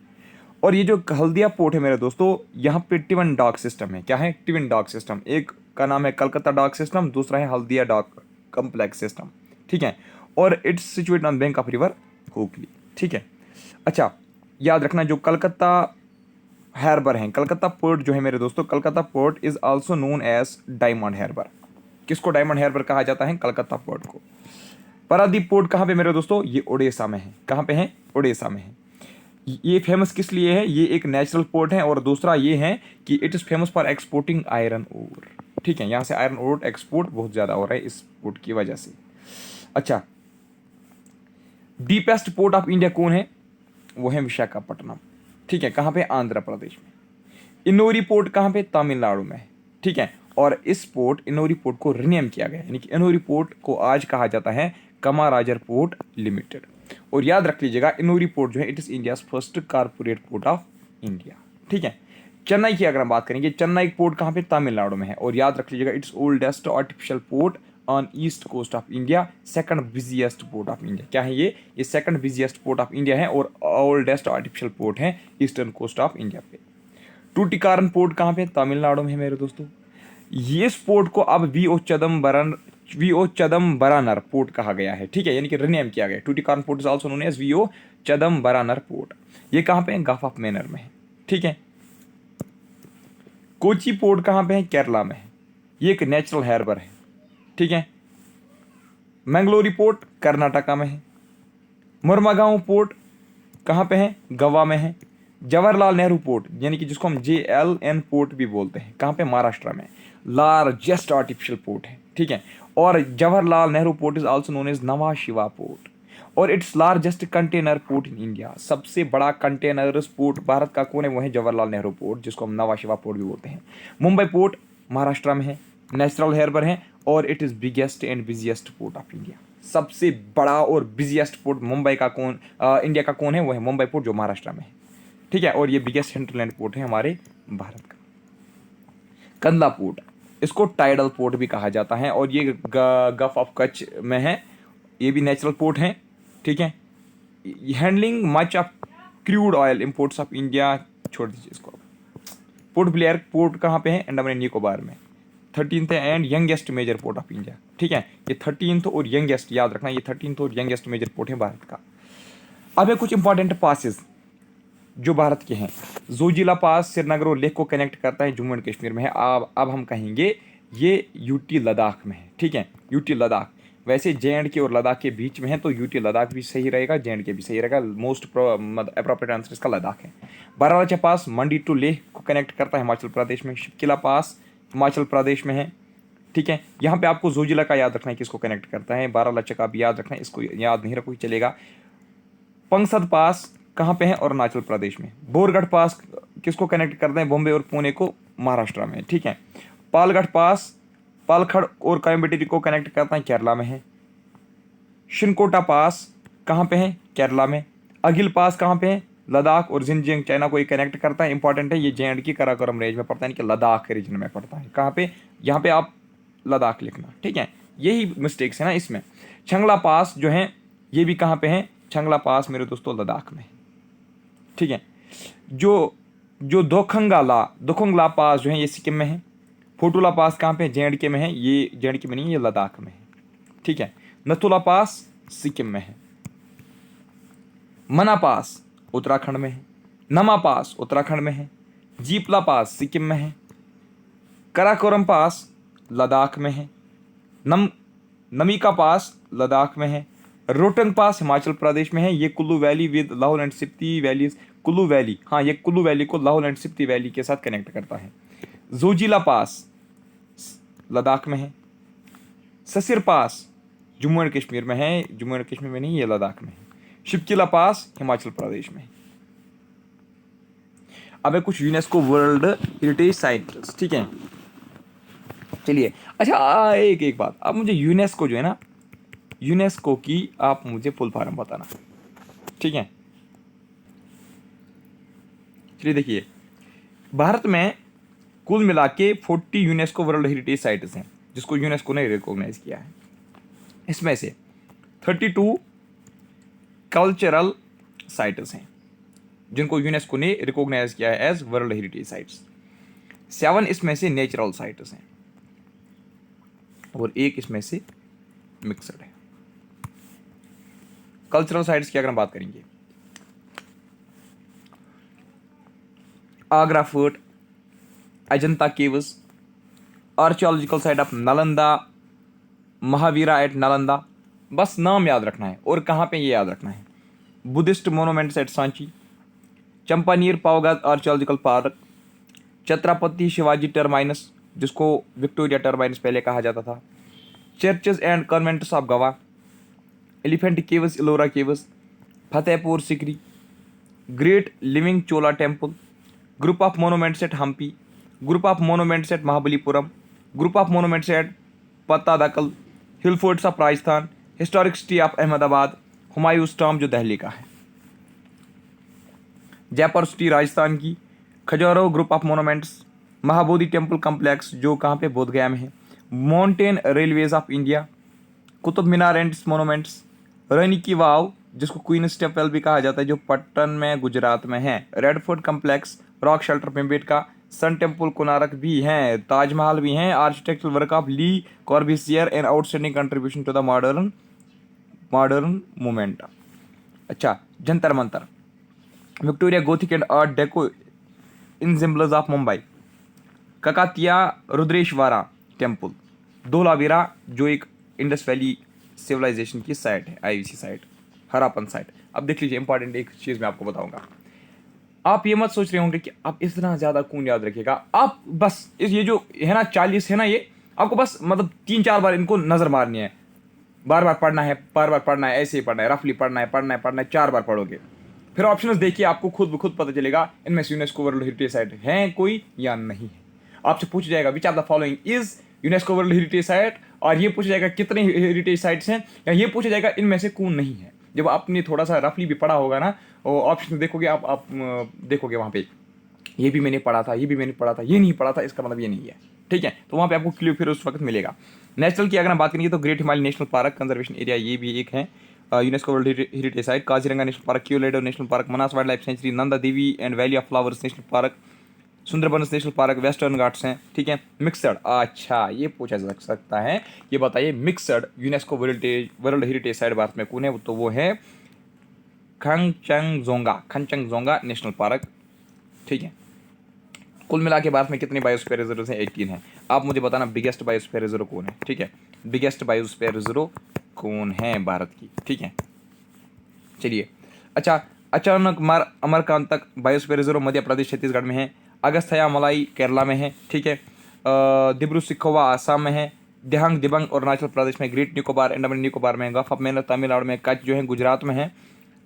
और ये जो हल्दिया पोर्ट है मेरे दोस्तों, यहाँ पे ट्विन डॉक सिस्टम है। क्या है? Twin dock system. एक का नाम है कलकत्ता डॉक सिस्टम, दूसरा है हल्दिया डॉक कम्प्लेक्स सिस्टम। ठीक है, और it's situated on bank of river Hooghly. ठीक है, अच्छा याद रखना, जो कलकत्ता हार्बर हैं, कलकत्ता पोर्ट जो है मेरे दोस्तों, Calcutta port is also known as Diamond Harbour. किसको डायमंड हार्बर कहा जाता है? कलकत्ता पोर्ट को। पारादीप पोर्ट कहाँ पे मेरे दोस्तों? ये उड़ीसा में है। कहाँ पे है? उड़ीसा में है। ये फेमस किस लिए है? ये एक नेचुरल पोर्ट है, और दूसरा ये है कि it is famous for exporting iron ore. ठीक है, यहाँ से आयरन ओर एक्सपोर्ट बहुत ज़्यादा हो रहा है इस पोर्ट की वजह से। अच्छा, डीपेस्ट पोर्ट ऑफ इंडिया कौन है? वो है विशाखापट्टनम। ठीक है, कहाँ पे? आंध्र प्रदेश में। इनोरी पोर्ट कहाँ पे? तमिलनाडु में। ठीक है, और इस पोर्ट इनोरी पोर्ट को रिनेम किया गया है, यानी कि इनोरी पोर्ट को आज कहा जाता है कामाराजर पोर्ट लिमिटेड। और याद रख लीजिएगा, इनोरी पोर्ट जो है it is India's first corporate port of India. ठीक है, चेन्नई की अगर हम बात करेंगे, चेन्नई पोर्ट कहाँ पे? तमिलनाडु में है। और याद रख लीजिएगा, it's oldest artificial port on east coast of India, second busiest port of India. क्या है ये second busiest port of India है, और ओल्डेस्ट आर्टिफिशियल पोर्ट है ईस्टर्न कोस्ट ऑफ इंडिया पे। टूटिकारन पोर्ट कहाँ पे? तमिलनाडु में है मेरे दोस्तों। ये इस पोर्ट को अब वीओ चिदम्बरनर पोर्ट कहा गया है। ठीक है, यानी कि रिनेम किया गया। Tuticorin port is also known as VO Chidambaranar port. ये कहाँ पे है? गल्फ ऑफ मैनर में है। ठीक है, कोची पोर्ट कहाँ पे है? केरला में है। ये एक नेचुरल हार्बर है। ठीक है, मैंगलोरी पोर्ट कर्नाटका में है। मुरमागांव पोर्ट कहाँ पे है? गोवा में है। जवाहरलाल नेहरू पोर्ट, यानी कि जिसको हम JLN पोर्ट भी बोलते हैं, कहाँ पे? महाराष्ट्र में। लार्जेस्ट आर्टिफिशियल पोर्ट है। ठीक है, और Jawaharlal Nehru port is also known as Nava Sheva port, और it's largest container port in India. सबसे बड़ा कंटेनर पोर्ट भारत का कौन है? वो है जवाहरलाल नेहरू पोर्ट, जिसको हम नवा शिवा पोर्ट भी बोलते हैं। मुंबई पोर्ट महाराष्ट्र में है, नेचुरल हार्बर है, और it is biggest and busiest port of India. सबसे बड़ा और बिजिएस्ट पोर्ट मुंबई का कौन इंडिया का कौन है? वो है मुंबई पोर्ट, जो महाराष्ट्र में है। ठीक है, और ये बिगेस्ट हिंटरलैंड पोर्ट है हमारे भारत का। कंदला पोर्ट, इसको टाइडल पोर्ट भी कहा जाता है, और ये गल्फ ऑफ कच्छ में है। ये भी नेचुरल पोर्ट है। ठीक है, handling much of crude oil imports of India. छोड़ दीजिए इसको। पोर्ट ब्लेयर पोर्ट कहाँ पे है? अंडमान एंड निकोबार में। 13th and youngest major port of India. ठीक है, ये 13th और यंगेस्ट, याद रखना, ये 13th और यंगेस्ट मेजर पोर्ट है भारत का। अब है कुछ इंपॉर्टेंट पासेस जो भारत के हैं। जोजिला पास श्रीनगर और लेह को कनेक्ट करता है, जम्मू एंड कश्मीर में है। अब हम कहेंगे ये यूटी लद्दाख में है। ठीक है, यूटी लद्दाख। वैसे JNK और लद्दाख के बीच में है, तो यूटी लद्दाख भी सही रहेगा, JNK भी सही रहेगा। मोस्ट अप्रोप्रिएट आंसर इसका लद्दाख है। बारालाचा पास मंडी टू लेह को कनेक्ट करता है, हिमाचल प्रदेश में। शिपकिला पास हिमाचल प्रदेश में है। ठीक है, यहाँ पे आपको जोजिला का याद रखना है, किसको कनेक्ट करता है। बारालाचा का भी याद रखना है, इसको याद नहीं रखो चलेगा। पंगसद पास कहाँ पे है? अरुणाचल प्रदेश में। बोरगढ़ पास किसको कनेक्ट करते हैं, बॉम्बे और पुणे को महाराष्ट्र में, ठीक है। पालगढ़ पास पालखड़ और कोयम्बटूर को कनेक्ट करता है, केरला में है। शिनकोटा पास कहाँ पे है, केरला में। अगिल पास कहाँ पे है, लद्दाख और जिनजियांग चाइना को ये कनेक्ट करता है। इंपॉर्टेंट है, ये जे की काराकोरम रेंज में पड़ता है कि लद्दाख रीजन में पड़ता है। कहाँ पे, यहाँ पे आप लद्दाख लिखना, ठीक है। यही मिस्टेक्स है ना इसमें। छंगला पास जो है ये भी कहाँ पे है, छंगला पास मेरे दोस्तों लद्दाख में, ठीक है। जो जो दोखंगला पास जो है ये सिक्किम में है। फोटुला पास कहाँ पे, जे में है, ये जे में नहीं है, ये लद्दाख में है, ठीक है। नथुला पास सिक्किम में है। मना पास उत्तराखंड में है। नमा पास उत्तराखंड में है। जीपला पास सिक्किम में है। कराकोरम पास लद्दाख में है। नमिका पास लद्दाख में है। रोहतंग पास हिमाचल प्रदेश में है। ये Kullu valley with Lahaul and Spiti valleys, Kullu valley, हाँ ये कुल्लू वैली को लाहौल एंड स्पीति वैली के साथ कनेक्ट करता है। जोजिला पास लद्दाख में है। ससिर पास जम्मू एंड कश्मीर में है, जम्मू एंड कश्मीर में नहीं, ये लद्दाख में है। शिवकिला पास हिमाचल प्रदेश में। अब है कुछ यूनेस्को वर्ल्ड हेरिटेज साइट्स, ठीक है। चलिए अच्छा एक बात, अब मुझे यूनेस्को जो है ना, यूनेस्को की आप मुझे फुल फॉर्म बताना, ठीक है। चलिए देखिए, भारत में कुल मिला के 40 यूनेस्को वर्ल्ड हेरिटेज साइट्स हैं जिसको यूनेस्को ने रिकॉग्नाइज किया है। इसमें से 32 कल्चरल साइट्स हैं जिनको यूनेस्को ने रिकॉग्नाइज किया है एज वर्ल्ड हेरिटेज साइट्स। 7 इसमें से नेचुरल साइट्स हैं और 1 इसमें से मिक्सड है। कल्चरल साइट्स की अगर हम बात करेंगे, Agra fort, Ajanta caves, archaeological site of Nalanda, Mahavira at Nalanda, बस नाम याद रखना है और कहाँ पे ये याद रखना है। Buddhist monuments at Sanchi, Champaner Pavagadh archaeological park, Chhatrapati Shivaji terminus जिसको विक्टोरिया टर्माइनस पहले कहा जाता था, churches and convents of Goa, elephant caves Ellora caves, Fatehpur Sikri, great living Chola temple, group of monuments at Hampi, group of monuments at Mahabalipuram, group of monuments at Pattadakal, hill forts of Rajasthan, historic city of Ahmedabad, Humayun's tomb जो दिल्ली का है, Jaipur city Rajasthan की, Khajuraho group of monuments, Mahabodhi temple complex जो कहाँ पे, बोधगया में है, mountain railways of India, Qutub Minar and monuments, Rani ki Vav जिसको क्वीन स्टेपवेल भी कहा जाता है जो पट्टन में गुजरात में है, red fort complex, rock shelter Bhimbetka, sun temple Konark भी हैं, ताजमहल भी हैं, architectural work of Le Corbusier and outstanding contribution to the modern movement. अच्छा, Jantar Mantar, Victoria Gothic and art deco ensembles of Mumbai, Kakatiya Rudreshwara temple, Dholavira जो एक इंडस वैली सिविलाइजेशन की साइट है, IVC site, Harappan site. अब देख लीजिए, इंपॉर्टेंट एक चीज़ मैं आपको बताऊंगा। आप ये मत सोच रहे होंगे कि आप इतना ज़्यादा कौन याद रखेगा। आप बस ये जो है ना 40 है ना, ये आपको बस मतलब 3-4 बार इनको नज़र मारनी है, बार बार पढ़ना है, बार बार पढ़ना है, ऐसे ही पढ़ना है, रफली पढ़ना है, 4 बार पढ़ोगे। फिर ऑप्शंस देखिए, आपको खुद ब खुद पता चलेगा इनमें से यूनेस्को वर्ल्ड हेरिटेज साइट है कोई या नहीं है। आपसे पूछा जाएगा which of the following is UNESCO world heritage site, और ये पूछा जाएगा कितने हेरिटेज साइट्स हैं, या ये पूछा जाएगा इनमें से कौन नहीं है। जब आपने थोड़ा सा रफली भी पढ़ा होगा ना, और ऑप्शन देखोगे आप देखोगे वहाँ पे ये भी मैंने पढ़ा था, ये भी मैंने पढ़ा था, ये नहीं पढ़ा था, इसका मतलब ये नहीं है, ठीक है। तो वहाँ पे आपको क्लियर फिर उस वक्त मिलेगा। नेशनल की अगर हम बात करेंगे तो great Himalaya national park conservation area ये भी एक है UNESCO world heritage site, Kaziranga national park, Keoladeo national park, Manas wildlife sanctuary, Nanda Devi and valley of flowers national park, Sundarbans national park, western Ghats हैं, ठीक है। मिक्सड, अच्छा ये पूछा जा सकता है, ये बताइए mixed UNESCO world heritage site Bharat में कौन है, तो वो है खनचंगजोंगा नेशनल पार्क, ठीक है। कुल मिला के भारत में कितने बायोस्फीयर रिजर्व हैं, 18 है। आप मुझे बताना बिगेस्ट बायोस्फीयर रिजर्व कौन है, ठीक है, बिगेस्ट बायोस्फीयर रिजर्व कौन है भारत की, ठीक है। चलिए अच्छा, अचानक अमरकांतक बायोस्फीयर रिजर्व मध्य प्रदेश छत्तीसगढ़ में है, अगस्थया मलाई केरला में है, ठीक है, दिब्रू सिखोवा आसाम में है, दिहांग दिबांग अरुणाचल प्रदेश में, ग्रेट निकोबार अंडमान निकोबार में, गल्फ ऑफ मैन्नार तमिलनाडु में, कच्छ जो है गुजरात में है,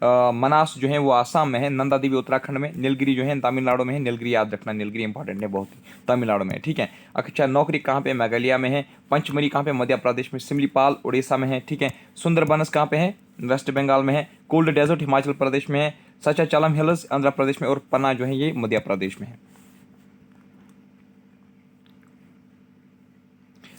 मनास जो है वो आसाम में है, नंदा देवी उत्तराखंड में, नीलगिरी जो है तमिलनाडु में है। नीलगिरी याद रखना, नीलगिरी इंपॉर्टेंट है बहुत ही, तमिलनाडु में है, ठीक है। अच्छा, नौकरी कहाँ पे? मेघालय में है। पंचमरी कहाँ पे? मध्य प्रदेश में। सिमलीपाल उड़ीसा में है, ठीक है। सुंदरबनस कहाँ पे है? वेस्ट बंगाल में है। कोल्ड डेजर्ट हिमाचल प्रदेश में है। सचाचलम हिल्स आंध्र प्रदेश में, और पन्ना जो है ये मध्य प्रदेश में है।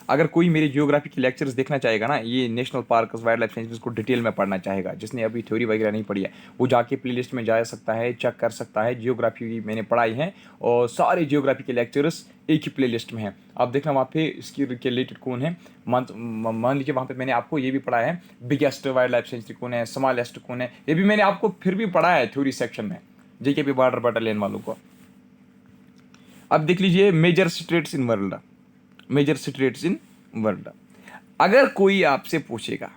अगर कोई मेरे जियोग्राफी के लेक्चर्स देखना चाहेगा ना, ये national park wild life sanctuaries को डिटेल में पढ़ना चाहेगा, जिसने अभी थ्योरी वगैरह नहीं पढ़ी है, वो जाके प्लेलिस्ट में जा सकता है, चेक कर सकता है। जियोग्राफी मैंने पढ़ाई है और सारे जियोग्राफी के लेक्चर्स एक ही प्लेलिस्ट में है। आप देखना वहाँ पे इसकी रिलेटेड कौन है। मान लीजिए वहाँ पे मैंने आपको ये भी पढ़ाया है, बिगेस्ट वाइल्ड लाइफ सेंचुरी कौन है, स्मॉलेस्ट कौन है, ये भी मैंने आपको फिर भी पढ़ाया है थ्योरी सेक्शन में, जेकेपी बॉर्डर बटालियन वालों को। अब देख लीजिए major states in world, major states in world. अगर कोई आपसे पूछेगा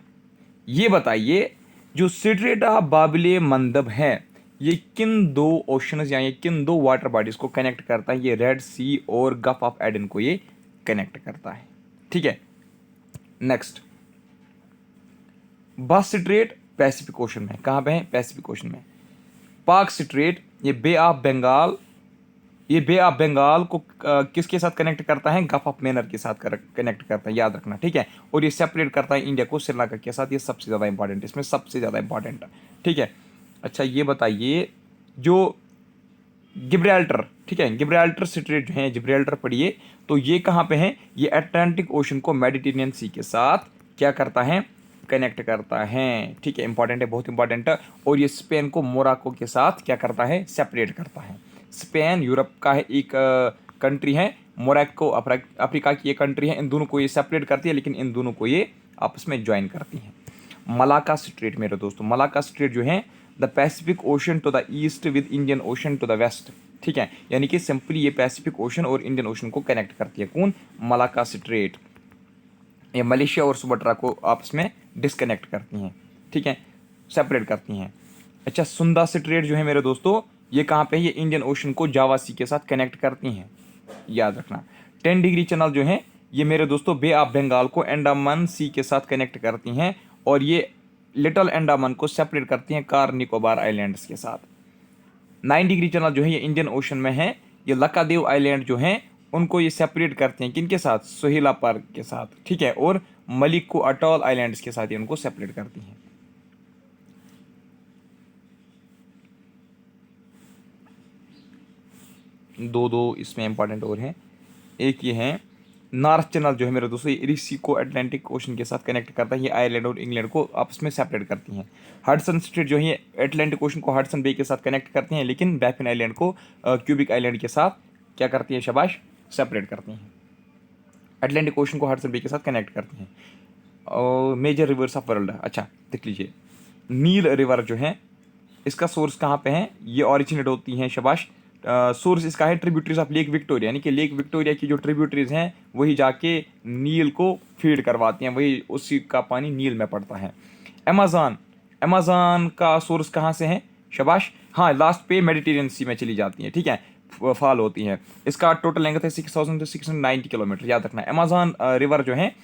ये बताइए जो स्ट्रेट ऑफ बाबले मंदब है ये किन दो ओशंस या ये किन दो वाटर बॉडीज को कनेक्ट करता है? ये रेड सी और गल्फ ऑफ एडन को ये कनेक्ट करता है, ठीक है। नेक्स्ट, बास स्ट्रेट पैसिफिक ओशन में, कहां पे है? पैसिफिक ओशन में। पाक स्ट्रेट ये बे ऑफ बंगाल, ये बे ऑफ बंगाल को किसके साथ कनेक्ट करता है? गल्फ ऑफ मैनर के साथ कनेक्ट करता है, याद रखना, ठीक है। और ये सेपरेट करता है इंडिया को श्रीलंका के साथ, ये सबसे ज़्यादा इंपॉर्टेंट, इसमें सबसे ज़्यादा इंपॉर्टेंट है, ठीक है। अच्छा, ये बताइए जो गिब्राल्टर, ठीक है, गिब्राल्टर स्ट्रेट जो है, गिब्राल्टर पढ़िए, तो ये कहाँ पे है? ये अटलांटिक ओशन को मेडिटेरियन सी के साथ क्या करता है? कनेक्ट करता है, ठीक है, इंपॉर्टेंट है, बहुत इंपॉर्टेंट है। और ये स्पेन को मोराको के साथ क्या करता है? सेपरेट करता है। स्पेन यूरोप का है एक कंट्री है, मोरक्को अफ्रीका की एक कंट्री है, इन दोनों को ये सेपरेट करती है, लेकिन इन दोनों को ये आपस में ज्वाइन करती हैं। मलाका स्ट्रेट मेरे दोस्तों, मलाका स्ट्रेट जो है the Pacific ocean to the east with Indian ocean to the west, ठीक है, यानी कि सिंपली ये पैसिफिक ओशन और इंडियन ओशन को कनेक्ट करती है। कौन? Malacca strait. ये मलेशिया और सुमाट्रा को आपस में डिस्कनेक्ट करती हैं, ठीक है, सेपरेट करती हैं। अच्छा, सुंदा स्ट्रेट जो है मेरे दोस्तों, ये कहाँ पे है? ये इंडियन ओशन को जावा सी के साथ कनेक्ट करती हैं, याद रखना। 10 डिग्री चैनल जो है ये मेरे दोस्तों बे ऑफ बंगाल को अंडमान सी के साथ कनेक्ट करती हैं, और ये लिटिल अंडमान को सेपरेट करती हैं कार निकोबार आइलैंड्स के साथ। 9 डिग्री चैनल जो है ये इंडियन ओशन में है, ये लक्कादेव आइलैंड जो हैं उनको ये सेपरेट करते हैं, किनके साथ? सोहिला पार्क के साथ, ठीक है, और मलिक्को अटॉल आइलैंड्स के साथ ये उनको सेपरेट करती हैं। दो इसमें इंपॉर्टेंट और हैं, एक ये है नॉर्थ चैनल जो है मेरे दोस्तों, ये इसी को अटलांटिक ओशन के साथ कनेक्ट करता है, ये आयरलैंड और इंग्लैंड को आपस में सेपरेट करती हैं। हडसन स्ट्रेट जो है अटलांटिक ओशन को हडसन बे के साथ कनेक्ट करती हैं, लेकिन बैफिन आइलैंड को क्यूबिक आइलैंड के साथ क्या करती है? शाबाश, सेपरेट करती हैं। अटलांटिक ओशन को हडसन बे के साथ कनेक्ट करती हैं। और मेजर रिवर्स ऑफ वर्ल्ड, अच्छा देख लीजिए, नील रिवर जो है इसका सोर्स कहाँ पे है? ये ऑरिजिनेट होती हैं, शाबाश, सोर्स इसका है ट्रिब्यूटरीज ऑफ लेक विक्टोरिया, यानी कि लेक विक्टोरिया की जो ट्रिब्यूटरीज हैं वही जाके नील को फीड करवाती हैं, वही उसी का पानी नील में पड़ता है। अमेज़न, अमेज़न का सोर्स कहाँ से है? शाबाश, हाँ, लास्ट पे मेडिटेरियन सी में चली जाती है, ठीक है, फॉल होती है। इसका टोटल लेंथ है 6690 किलोमीटर, याद रखना। अमेज़न रिवर जो है,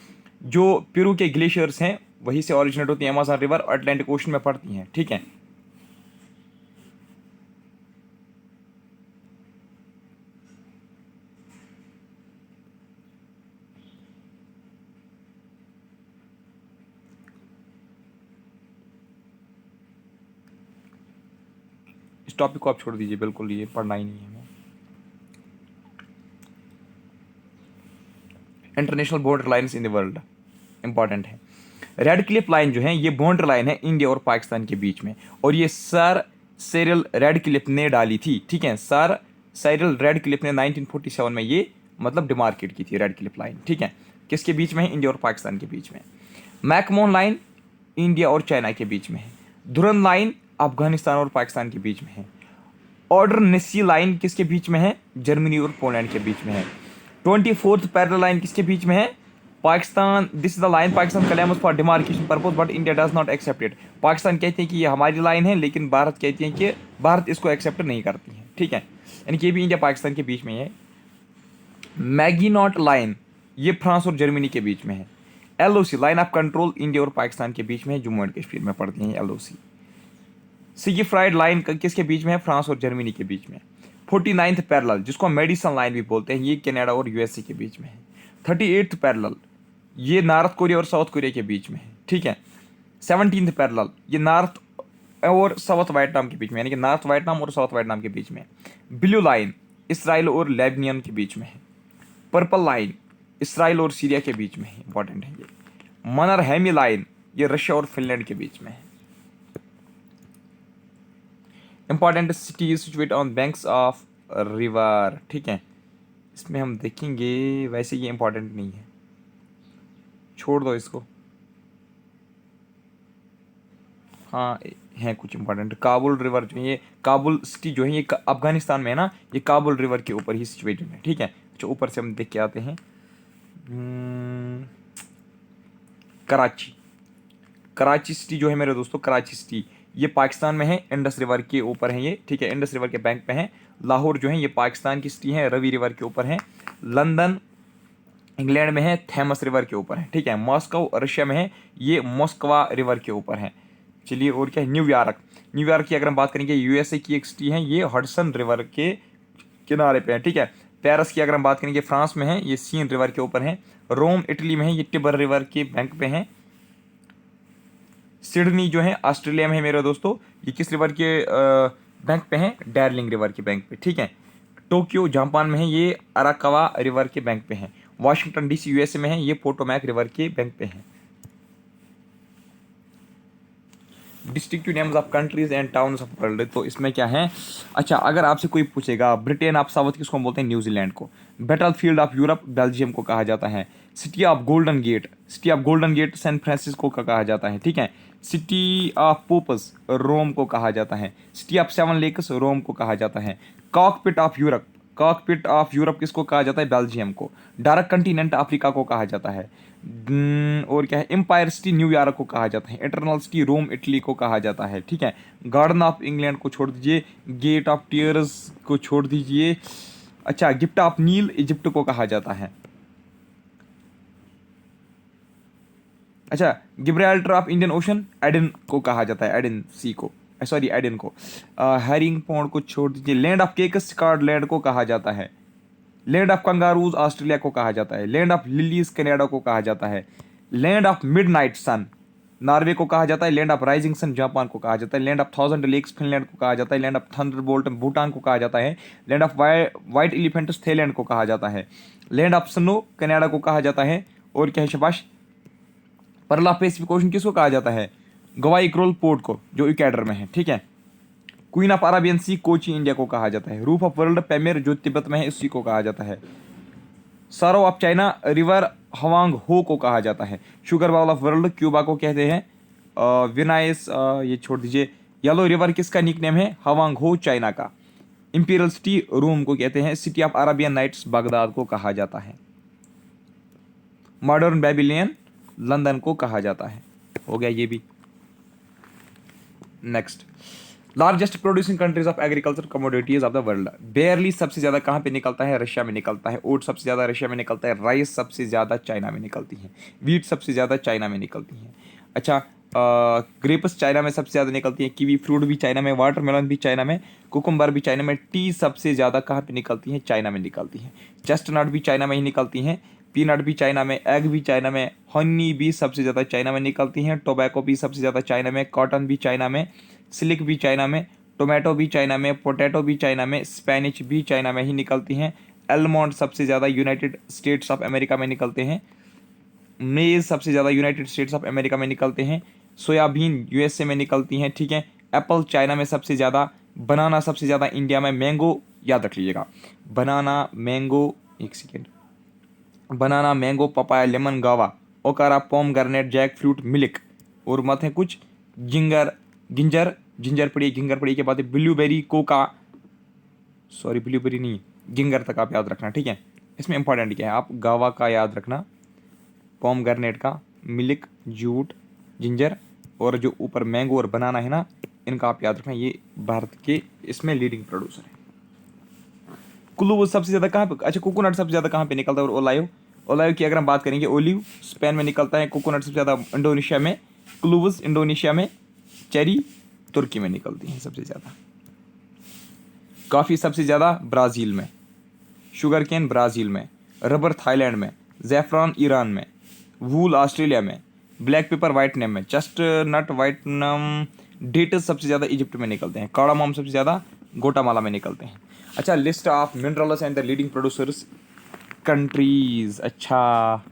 जो पेरू के ग्लेशियर्स हैं वहीं से ऑरिजिनेट होती है अमेज़न रिवर, अटलांटिक ओशन में पड़ती हैं, ठीक है। इस टॉपिक को आप छोड़ दीजिए, बिल्कुल ये पढ़ना ही नहीं है। International border lines in the world important है। रेड क्लिफ लाइन जो है ये बॉर्डर लाइन है इंडिया और पाकिस्तान के बीच में, और ये सर सिरिल रेड क्लिफ ने डाली थी, ठीक है, सर सिरिल रेड क्लिफ ने 1947 में ये मतलब डिमार्केट की थी रेड क्लिफ लाइन, ठीक है। किसके बीच में है? इंडिया और पाकिस्तान के बीच में। मैकमोहन लाइन इंडिया और चाइना के बीच में है। दुरन लाइन अफगानिस्तान और पाकिस्तान के बीच में है। ऑर्डर नेसी लाइन किसके बीच में है? जर्मनी और पोलैंड के बीच में है। 24th पैरेलल लाइन किसके बीच में है? Pakistan, this is the line Pakistan claims for demarcation purpose but India does not accept it. Pakistan कहते हैं कि ये हमारी लाइन है, लेकिन भारत कहती है कि भारत इसको एक्सेप्ट नहीं करती है, ठीक है, यानी कि ये भी इंडिया पाकिस्तान के बीच में है। मैगीनॉट लाइन ये फ्रांस और जर्मनी के बीच में है। LOC line of control India और पाकिस्तान के बीच में है, जम्मू एंड कश्मीर में पड़ती है LOC। सिगिफ्राइड लाइन किसके बीच में है? फ्रांस और जर्मनी के बीच में। 49th पैरेलल जिसको हम मेडिसन लाइन भी बोलते हैं, ये कनाडा और यूएसए के बीच में है। 38th पैरेलल ये नॉर्थ कोरिया और साउथ कोरिया के बीच में है, ठीक है। 17th पैरेलल ये नॉर्थ और साउथ वियतनाम के बीच में, यानी कि नॉर्थ वियतनाम और साउथ वियतनाम के बीच में। ब्लू लाइन इसराइल और लेबनियन के बीच में है। पर्पल लाइन इसराइल और सीरिया के बीच में है, इंपॉर्टेंट है ये। मनरहेमी लाइन ये रशिया और फिनलैंड के बीच में है। Important city is situated on banks of river, ठीक है। इसमें हम देखेंगे, वैसे ये इंपॉर्टेंट नहीं है, छोड़ दो इसको। हाँ है कुछ इंपॉर्टेंट। काबुल रिवर जो है, ये काबुल सिटी जो है ये अफगानिस्तान में है ना, ये काबुल रिवर के ऊपर ही सिचुएटेड है, ठीक है। अच्छा ऊपर से हम देख के आते हैं। कराची, कराची सिटी जो है मेरे दोस्तों, कराची सिटी ये पाकिस्तान में है, इंडस रिवर के ऊपर है ये, ठीक है, इंडस रिवर के बैंक पे है। लाहौर जो है ये पाकिस्तान की सिटी है, रवि रिवर के ऊपर है। लंदन इंग्लैंड में है, थेमस रिवर के ऊपर है, ठीक है। मॉस्को रशिया में है, ये मॉस्कवा रिवर के ऊपर है। चलिए और क्या है? न्यूयॉर्क, न्यूयॉर्क की अगर हम बात करेंगे यूएसए की एक सिटी है, ये हडसन रिवर के किनारे पे है, ठीक है। पेरिस की अगर हम बात करेंगे फ्रांस में है, ये सीन रिवर के ऊपर है। रोम इटली में है, ये टिबर रिवर के बैंक पे है। सिडनी जो है ऑस्ट्रेलिया में है मेरे दोस्तों, ये किस रिवर के बैंक पे है? डार्लिंग रिवर के बैंक पे, ठीक है। टोक्यो जापान में है, ये अराकावा रिवर के बैंक पे है। वाशिंगटन डीसी यूएसए में है, ये पोटोमैक रिवर के बैंक पे है। डिस्ट्रिक्टिव names of countries and towns of world, तो इसमें क्या है? अच्छा अगर आपसे कोई पूछेगा ब्रिटेन ऑफ साउथ किसको हम बोलते हैं? न्यूजीलैंड को। Battle field of Europe Belgium को कहा जाता है। City of golden gate, city of golden gate San Francisco का कहा जाता है, ठीक है। सिटी ऑफ पोपस रोम को कहा जाता है। सिटी ऑफ सेवन लेक्स रोम को कहा जाता है। Cockpit of Europe, cockpit of Europe किसको कहा जाता है? बेल्जियम को। डार्क कंटिनेंट अफ्रीका को कहा जाता है। और क्या है? एम्पायर सिटी न्यूयॉर्क को कहा जाता है। इटरनल सिटी रोम इटली को कहा जाता है, ठीक है। गार्डन ऑफ इंग्लैंड को छोड़ दीजिए, गेट ऑफ टीयर्स को छोड़ दीजिए। अच्छा गिफ्ट ऑफ नील इजिप्ट को कहा जाता है। अच्छा Gibraltar of Indian ocean Aden को कहा जाता है, एडन सी को, सॉरी एडन को। हैरिंग पॉन्ड को छोड़ दीजिए। लैंड ऑफ केकस स्कॉटलैंड को कहा जाता है। लैंड ऑफ कंगारूज ऑस्ट्रेलिया को कहा जाता है। लैंड ऑफ लिलीज कनाडा को कहा जाता है। Land of midnight sun Norway को कहा जाता है। Land of rising sun Japan को कहा जाता है। Land of thousand lakes Finland को कहा जाता है। लैंड ऑफ थंडरबोल्ट भूटान को कहा जाता है। Land of white elephants Thailand को कहा जाता है। लैंड ऑफ स्नो कनाडा को कहा जाता है। और क्या है शबाश? पर्ल ऑफ पैसिफिक ओशन किसको कहा जाता है? गवाई क्रोल पोर्ट को, जो इक्वाडोर में है, ठीक है। Queen of Arabian sea Kochi India को कहा जाता है। रूफ ऑफ वर्ल्ड पैमेर जो तिब्बत में है इसी को कहा जाता है। सरो ऑफ चाइना रिवर हवांग हो को कहा जाता है। Sugar bowl of world Cuba को कहते हैं। विनाइस ये छोड़ दीजिए। येलो रिवर किसका निकनेम है? हवांग हो चाइना का। इंपीरियल सिटी रोम को कहते हैं। City of Arabian nights Baghdad को कहा जाता है। मॉडर्न बेबीलियन लंदन को कहा जाता है। हो गया ये भी। Next largest producing countries of agriculture commodities of the world. बेयरली सबसे ज़्यादा कहाँ पे निकलता है? रशिया में निकलता है। ओट सबसे ज़्यादा रशिया में निकलता है। राइस सबसे ज़्यादा चाइना में निकलती है। वीट सबसे ज़्यादा चाइना में निकलती है। अच्छा ग्रेप्स चाइना में सबसे ज़्यादा निकलती है। कीवी फ्रूट भी चाइना में, वाटरमेलन भी चाइना में, कुकुम्बर भी चाइना में। टी सबसे ज़्यादा कहाँ पे निकलती है? चाइना में निकलती है। चेस्टनट भी चाइना में ही निकलती हैं। पीनट भी चाइना में, एग भी चाइना में, हनी भी सबसे ज़्यादा चाइना में निकलती हैं। टोबैको भी सबसे ज़्यादा चाइना में, कॉटन भी चाइना में, सिल्क भी चाइना में, टोमेटो भी चाइना में, पोटैटो भी चाइना में, स्पेनिश भी चाइना में ही निकलती हैं। एलमंड सबसे ज़्यादा यूनाइटेड स्टेट्स ऑफ अमेरिका में निकलते हैं। मेज़ सबसे ज़्यादा यूनाइटेड स्टेट्स ऑफ अमेरिका में निकलते हैं। सोयाबीन यूएसए में निकलती हैं, ठीक है। एप्पल चाइना में सबसे ज़्यादा। बनाना सबसे ज़्यादा इंडिया में। मैंगो याद रख लीजिएगा, बनाना मैंगो, एक second, banana mango papaya lemon guava okra pomegranate jackfruit milk. और मत है कुछ जिंजर पड़ी, गिंगर पड़ी के बाद ब्लूबेरी कोका, सॉरी ब्लूबेरी नहीं, गिंगर तक आप याद रखना, ठीक है। इसमें इंपॉर्टेंट क्या है? आप गावा का याद रखना, पोम गार्नेट का, मिल्क, जूट, जिंजर और जो ऊपर मैंगो और बनाना है ना, इनका आप याद रखना। ये भारत के इसमें लीडिंग प्रोड्यूसर है। कुल्लू सबसे ज़्यादा कहाँ पे? अच्छा कोकोनट सबसे ज़्यादा कहाँ पे निकलता है? और ओलायो, ओलायो की अगर हम बात करेंगे, ओलिव स्पेन में निकलता है। कोकोनट सबसे ज़्यादा इंडोनेशिया में, क्लूवस इंडोनेशिया में, चेरी तुर्की में निकलती हैं सबसे ज़्यादा। कॉफ़ी सबसे ज़्यादा ब्राज़ील में, शुगर केन ब्राज़ील में, रबर थाईलैंड में, ज़ैफ़रान ईरान में, वूल ऑस्ट्रेलिया में, ब्लैक पेपर वाइटनम में, चेस्टनट वाइटनम डेट्स सबसे ज़्यादा इजिप्ट में निकलते हैं, कार्डामम सबसे ज़्यादा गोटामाला में निकलते हैं। अच्छा, list of minerals and the leading producers countries. अच्छा,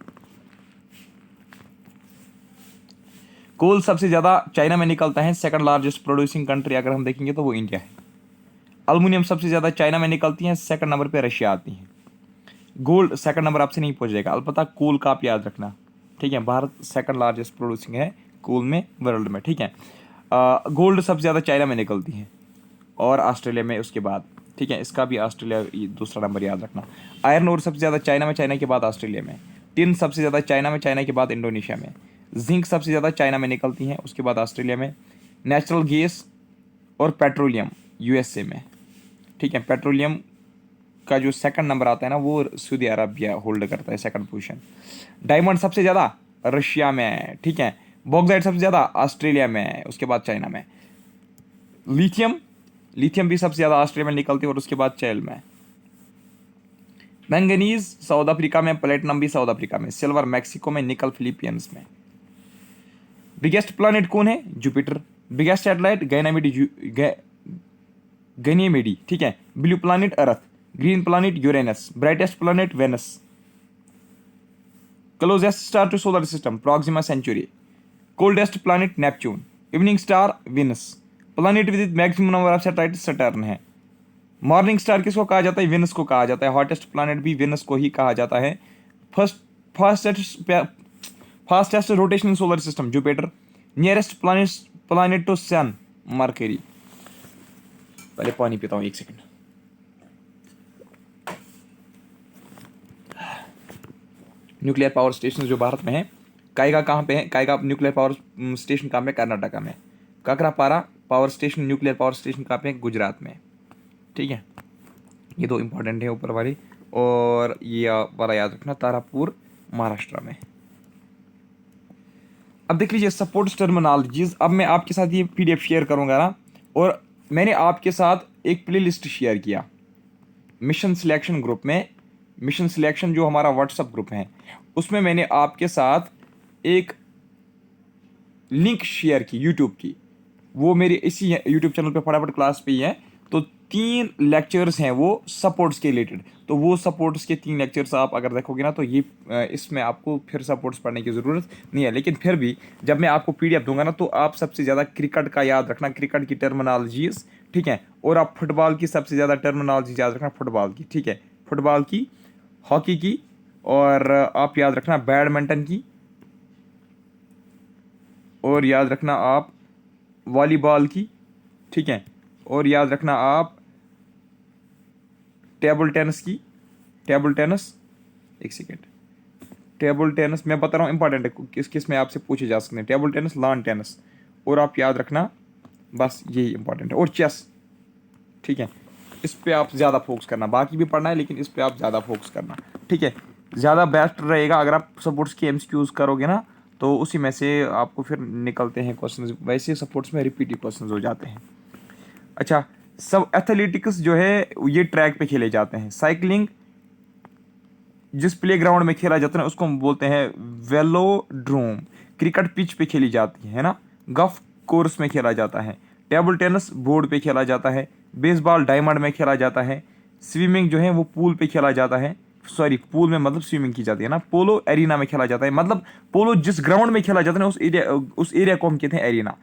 कोल सबसे ज़्यादा चाइना में निकलता है, सेकंड लार्जेस्ट प्रोड्यूसिंग कंट्री अगर हम देखेंगे तो वो इंडिया है। अल्मुनियम सबसे ज़्यादा चाइना में निकलती हैं, सेकंड नंबर पे रशिया आती है। गोल्ड सेकंड नंबर आपसे नहीं पूछ जाएगा, अलबत्ता कोल का आप याद रखना, ठीक है। भारत सेकंड लार्जेस्ट प्रोड्यूसिंग है कोल में वर्ल्ड में, ठीक है। गोल्ड सबसे ज़्यादा चाइना में निकलती है और ऑस्ट्रेलिया में उसके बाद, ठीक है। इसका भी ऑस्ट्रेलिया दूसरा नंबर याद रखना। आयरन ओर सबसे ज़्यादा चाइना में, चाइना के बाद ऑस्ट्रेलिया में। टिन सबसे ज़्यादा चाइना में, चाइना के बाद इंडोनेशिया में। जिंक सबसे ज़्यादा चाइना में निकलती हैं, उसके बाद ऑस्ट्रेलिया में। नेचुरल गैस और पेट्रोलियम यूएसए में, ठीक है। पेट्रोलियम का जो सेकंड नंबर आता है ना, वो सऊदी अरबिया होल्ड करता है सेकंड पोजीशन। डायमंड सबसे ज़्यादा रशिया में, ठीक है। बॉक्साइट सबसे ज़्यादा ऑस्ट्रेलिया में, उसके बाद चाइना में। लिथियम भी सबसे ज़्यादा ऑस्ट्रेलिया में निकलती है और उसके बाद चैल में। मैंगनीज साउथ अफ्रीका में, प्लेटिनम भी साउथ अफ्रीका में, सिल्वर मैक्सिको में, निकल फिलीपींस में। बिगेस्ट प्लानिट कौन है? जुपिटर। बिगेस्ट सैटेलाइट गैनीमेडी, ठीक है। Blue planet earth, green planet Uranus, brightest planet Venus, closest star to solar system Proxima Centauri, coldest planet Neptune, evening star Venus, planet with maximum number of satellite Saturn है। Morning star किसको कहा जाता है? Venus को कहा जाता है। Hottest planet भी विनस को ही कहा जाता है। Fastest rotational solar system Jupiter. Nearest planet to sun Mercury. पहले पानी पीता हूँ, एक सेकंड। न्यूक्लियर पावर स्टेशन जो भारत में है, कायगा कहाँ पे है? कायगा न्यूक्लियर पावर स्टेशन कहाँ पे? कर्नाटका में। Kakrapar power station nuclear power station कहाँ पे? गुजरात में, ठीक है। ये दो इंपॉर्टेंट है ऊपर वाली, और ये वाला याद रखना, तारापुर महाराष्ट्र में। अब देख लीजिए सपोर्ट्स टर्मिनोलॉजीज। अब मैं आपके साथ ये पीडीएफ शेयर करूंगा ना, और मैंने आपके साथ एक प्लेलिस्ट शेयर किया मिशन सिलेक्शन ग्रुप में। मिशन सिलेक्शन जो हमारा व्हाट्सएप ग्रुप है, उसमें मैंने आपके साथ एक लिंक शेयर की यूट्यूब की। वो मेरे इसी यूट्यूब चैनल पे फटाफट क्लास पे ही है। तो 3 लेक्चर्स हैं वो सपोर्ट्स के रिलेटेड। तो वो सपोर्ट्स के 3 लेक्चर्स आप अगर देखोगे ना, तो ये इसमें आपको फिर सपोर्ट्स पढ़ने की ज़रूरत नहीं है। लेकिन फिर भी जब मैं आपको पीडीएफ दूंगा ना, तो आप सबसे ज़्यादा क्रिकेट का याद रखना, क्रिकेट की टर्मिनोलॉजीज, ठीक है। और आप फुटबॉल की सबसे ज़्यादा टर्मिनोलॉजी याद रखना, फुटबॉल की, ठीक है। फुटबॉल की, हॉकी की, और आप याद रखना बैडमिंटन की, और याद रखना आप वॉलीबॉल की, ठीक है। और याद रखना आप टेबल टेनिस की, टेबल टेनिस, एक सेकेंड, टेबल टेनिस मैं बता रहा हूँ इंपॉर्टेंट है, किस किस में आपसे पूछे जा सकते हैं। टेबल टेनिस, लॉन टेनिस, और आप याद रखना बस यही इंपॉर्टेंट है, और चेस, ठीक है। इस पे आप ज़्यादा फोकस करना, बाकी भी पढ़ना है लेकिन इस पे आप ज़्यादा फोकस करना, ठीक है। ज़्यादा बेस्ट रहेगा अगर आप सपोर्ट्स के एमसीक्यूज करोगे ना, तो उसी में से आपको फिर निकलते हैं क्वेश्चन। वैसे सपोर्ट्स में रिपीटिव क्वेश्चन हो जाते हैं। अच्छा, सब एथलेटिक्स जो है ये ट्रैक पे खेले जाते हैं। साइकिलिंग जिस प्ले ग्राउंड में खेला जाता है उसको हम बोलते हैं वेलोड्रोम। क्रिकेट पिच पे खेली जाती है ना, गल्फ कोर्स में खेला जाता है। टेबल टेनिस बोर्ड पे खेला जाता है। बेसबॉल डायमंड में खेला जाता है। स्विमिंग जो है वो पूल पे खेला जाता है, सॉरी पूल में मतलब स्विमिंग की जाती है ना। पोलो एरिना में खेला जाता है, मतलब पोलो जिस ग्राउंड में खेला जाता है ना, उस एरिया को हम कहते हैं एरिना।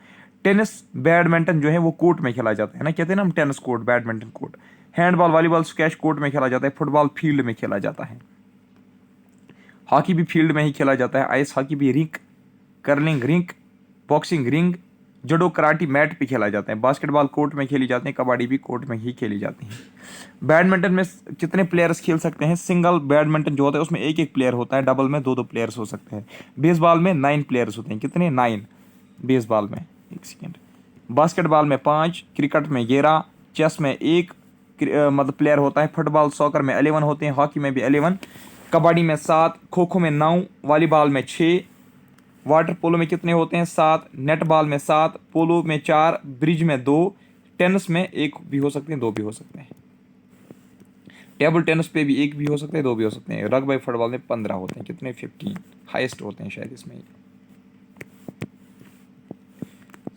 टेनिस बैडमिंटन जो है वो कोर्ट में खेला जाता है ना, कहते हैं ना हम tennis court, badminton court. Handball volleyball squash court में खेला जाता है। फुटबॉल फील्ड में खेला जाता है। हॉकी भी फील्ड में ही खेला जाता है। आइस हॉकी भी rink, curling rink, boxing ring, judo karate mat पे खेला जाता है। बास्केटबॉल कोर्ट में खेली जाती है। कबड्डी भी कोर्ट में ही खेली जाती है। बैडमिंटन में कितने प्लेयर्स खेल सकते हैं? सिंगल बैडमिंटन जो होता है उसमें एक प्लेयर होता है, डबल में 2 प्लेयर्स हो सकते हैं। बेसबॉल में 9 प्लेयर्स होते हैं। कितने? 9 बेसबॉल में, एक सेकेंड। बास्केटबॉल में 5, क्रिकेट में 11, चेस में 1 मतलब प्लेयर होता है। फुटबॉल सॉकर में 11 होते हैं, हॉकी में भी 11, कबड्डी में 7, खो खो में 9, वॉलीबॉल में 6, वाटर पोलो में कितने होते हैं? 7। नेट बॉल में 7, पोलो में 4, ब्रिज में 2, टेनिस में 1 भी हो सकते हैं, 2 भी हो सकते हैं। टेबल टेनिस पे भी 1 भी हो सकते हैं, 2 भी हो सकते हैं। रग्बी फुटबॉल में 15 होते हैं, कितने? 15 हाईएस्ट होते हैं शायद इसमें।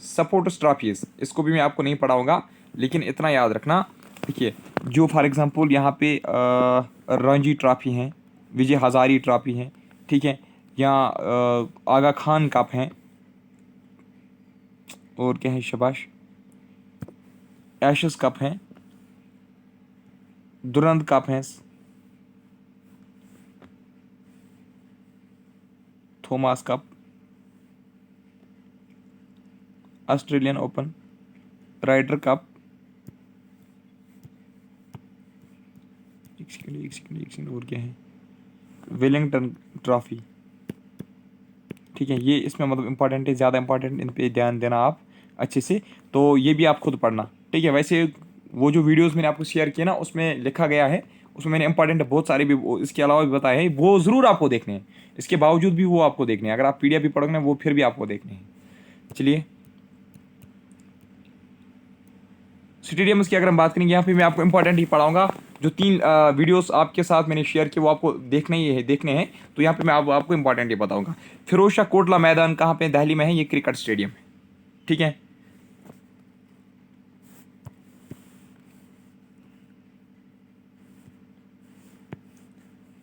सपोर्टर्स ट्रॉफीज, इसको भी मैं आपको नहीं पढ़ाऊंगा, लेकिन इतना याद रखना। देखिए, जो फॉर एग्जांपल यहाँ पे रणजी ट्रॉफी हैं, विजय हजारी ट्रॉफी हैं, ठीक है, या आगा खान कप हैं, और क्या है, शबाश, एशेस कप हैं, दुरंत कप हैं, Thomas cup, Australian open, Ryder cup, एक सेकंड और क्या है, वेलिंगटन ट्रॉफी, ठीक है। ये इसमें मतलब इंपॉर्टेंट है, ज़्यादा इंपॉर्टेंट, इन पे ध्यान देना आप अच्छे से। तो ये भी आप खुद पढ़ना, ठीक है। वैसे वो जो वीडियोस मैंने आपको शेयर किए ना, उसमें लिखा गया है, उसमें मैंने इंपॉर्टेंट बहुत सारे भी इसके अलावा भी बताए हैं, वो ज़रूर आपको देखने हैं। इसके बावजूद भी वो आपको देखने हैं, अगर आप PDF भी पढ़ोगे ना, वो फिर भी आपको देखने हैं। चलिए, स्टेडियम्स की अगर हम बात करेंगे, यहाँ पे मैं आपको इंपॉर्टेंट ही पढ़ाऊंगा। जो 3 वीडियोस आपके साथ मैंने शेयर किए, वो आपको देखने हैं। तो यहाँ पे मैं आपको इंपॉर्टेंट ही बताऊंगा। फिरोज शाह कोटला मैदान कहाँ पे? दिल्ली में है, ये क्रिकेट स्टेडियम है, ठीक है।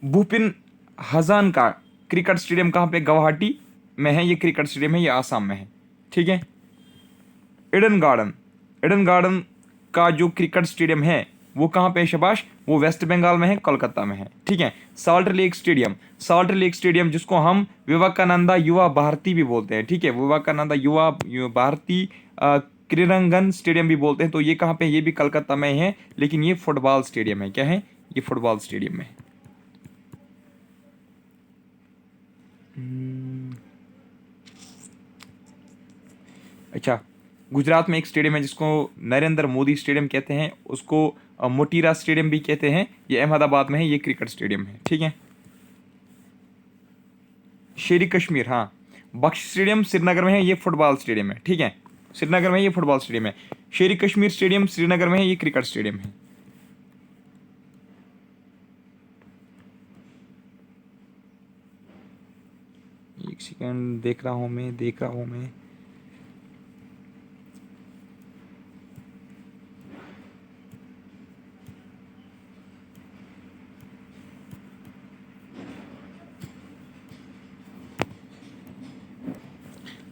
भूपिन हजान का क्रिकेट स्टेडियम कहाँ पे? गुवाहाटी में है, ये क्रिकेट स्टेडियम है, ये आसाम में है, ठीक है। ईडन गार्डन का जो क्रिकेट स्टेडियम है वो कहाँ पे है शबाश? वो वेस्ट बंगाल में है, कोलकाता में है, ठीक है। साल्ट लेक स्टेडियम जिसको हम विवेकानंदा युवा भारती भी बोलते हैं, ठीक है, विवेकानंदा युवा भारती क्रीड़ांगन स्टेडियम भी बोलते हैं। तो ये कहाँ पे? ये भी कलकत्ता में है, लेकिन ये फुटबॉल स्टेडियम है। क्या है? ये फुटबॉल स्टेडियम है। अच्छा, गुजरात में एक स्टेडियम है जिसको नरेंद्र मोदी स्टेडियम कहते हैं, उसको मोटीरा स्टेडियम भी कहते हैं, ये अहमदाबाद में है, ये क्रिकेट स्टेडियम है, ठीक है। शेरी कश्मीर, हाँ, बख्श स्टेडियम श्रीनगर में है, ये फुटबॉल स्टेडियम है, ठीक है। श्रीनगर में ये फुटबॉल स्टेडियम है। शेरी कश्मीर स्टेडियम श्रीनगर में है, ये क्रिकेट स्टेडियम है। एक सेकंड, देख रहा हूँ मैं।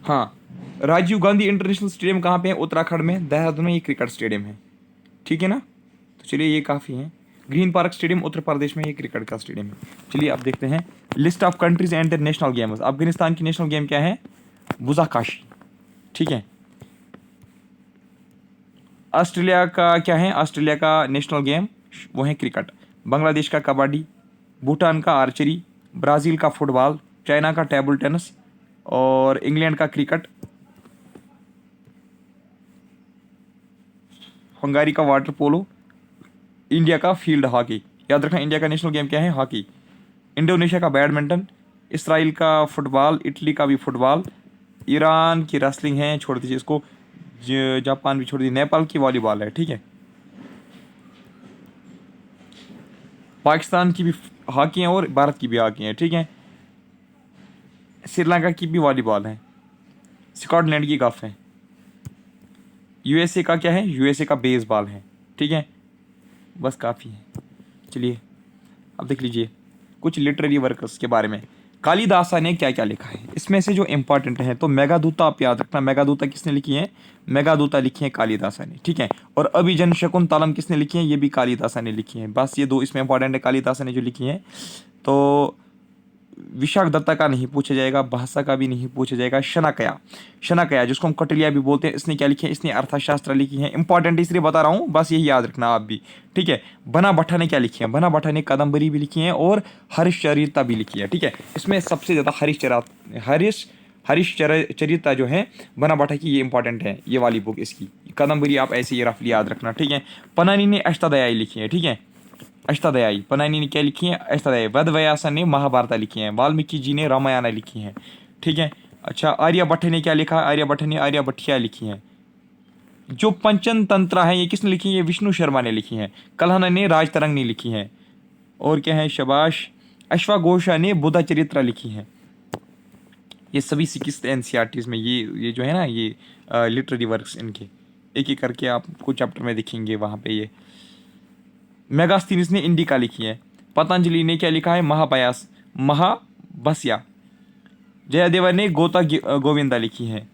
हाँ, राजीव गांधी इंटरनेशनल स्टेडियम कहाँ पे है? उत्तराखंड में, देहरादून में, ये क्रिकेट स्टेडियम है, ठीक है ना। तो चलिए, ये काफ़ी है। ग्रीन पार्क स्टेडियम उत्तर प्रदेश में, ये क्रिकेट का स्टेडियम है। चलिए, आप देखते हैं list of countries and national games. Afghanistan की नेशनल गेम क्या है? बुजाकाशी, ठीक है। ऑस्ट्रेलिया का क्या है? ऑस्ट्रेलिया का नेशनल गेम वो है क्रिकेट। बांग्लादेश का कबड्डी, भूटान का आर्चरी, ब्राज़ील का फुटबॉल, चाइना का टेबल टेनिस, और इंग्लैंड का क्रिकेट, हंगारी का वाटर पोलो, इंडिया का फील्ड हॉकी। याद रखना, इंडिया का नेशनल गेम क्या है? हॉकी। इंडोनेशिया का बैडमिंटन, इसराइल का फुटबॉल, इटली का भी फुटबॉल, ईरान की रेसलिंग है, छोड़ दीजिए इसको, जापान भी छोड़ दीजिए, नेपाल की वॉलीबॉल है, ठीक है। पाकिस्तान की भी हॉकी है और भारत की भी हॉकी है, ठीक है। श्रीलंका की भी वॉलीबॉल है, स्कॉटलैंड की गल्फ है, USA का क्या है? USA का बेसबॉल है, ठीक है। बस काफ़ी है। चलिए, अब देख लीजिए कुछ लिटरेरी वर्कर्स के बारे में। कालिदासा ने क्या क्या लिखा है, इसमें से जो इंपॉर्टेंट है, तो मेघदूत आप याद रखना। मेघदूत किसने लिखी है? मेघदूत लिखी है कालिदासा ने, ठीक है। और अभिजन शकुंतलम किसने लिखी है? ये भी कालिदासा ने लिखी है। बस ये 2 इसमें इंपॉर्टेंट है, कालिदासा ने जो लिखी है। तो विशाख दत्ता का नहीं पूछा जाएगा, भाषा का भी नहीं पूछा जाएगा। शनाकया जिसको हम कौटिल्य भी बोलते हैं, इसने क्या लिखी है? इसने अर्थशास्त्र लिखी है। इंपॉर्टेंट इसलिए बता रहा हूँ, बस यही याद रखना आप भी, ठीक है। बना भट्टा ने क्या लिखी है? बना भट्टा ने कादम्बरी भी लिखी है और हरिश्चरिता भी लिखी है, ठीक है। इसमें सबसे ज़्यादा हरिश्चरिता जो है बना भट्टा की, ये इंपॉर्टेंट है, ये वाली बुक इसकी। कादम्बरी आप ऐसे ही रफली याद रखना, ठीक है। पनानी ने अष्टाध्यायी लिखी है, ठीक है। अष्टाध्यायी पनानी ने क्या लिखी है? अष्टाध्यायी। वेद व्यास ने महाभारत लिखी है, वाल्मीकि जी ने रामायण लिखी है, ठीक है। अच्छा, आर्यभट्ट ने क्या लिखा? आर्यभट्ट ने आर्यभट्टिया लिखी है। जो पंचन तंत्रा है ये किसने लिखी है? ये विष्णु शर्मा ने लिखी है। कल्हण ने राजतरंग ने लिखी है। और क्या है? शाबाश। अश्वघोषा ने बुद्ध चरित्र लिखी है। ये सभी सिक्स एनसीईआरटीज में ये जो है ना, ये लिटरेरी वर्क्स इनके एक एक करके आपको चैप्टर में दिखेंगे वहाँ पे। ये मेगास्थीनिस ने इंडिका लिखी है। पतंजलि ने क्या लिखा है? महाभस्या। जयदेव ने गोविंदा लिखी है।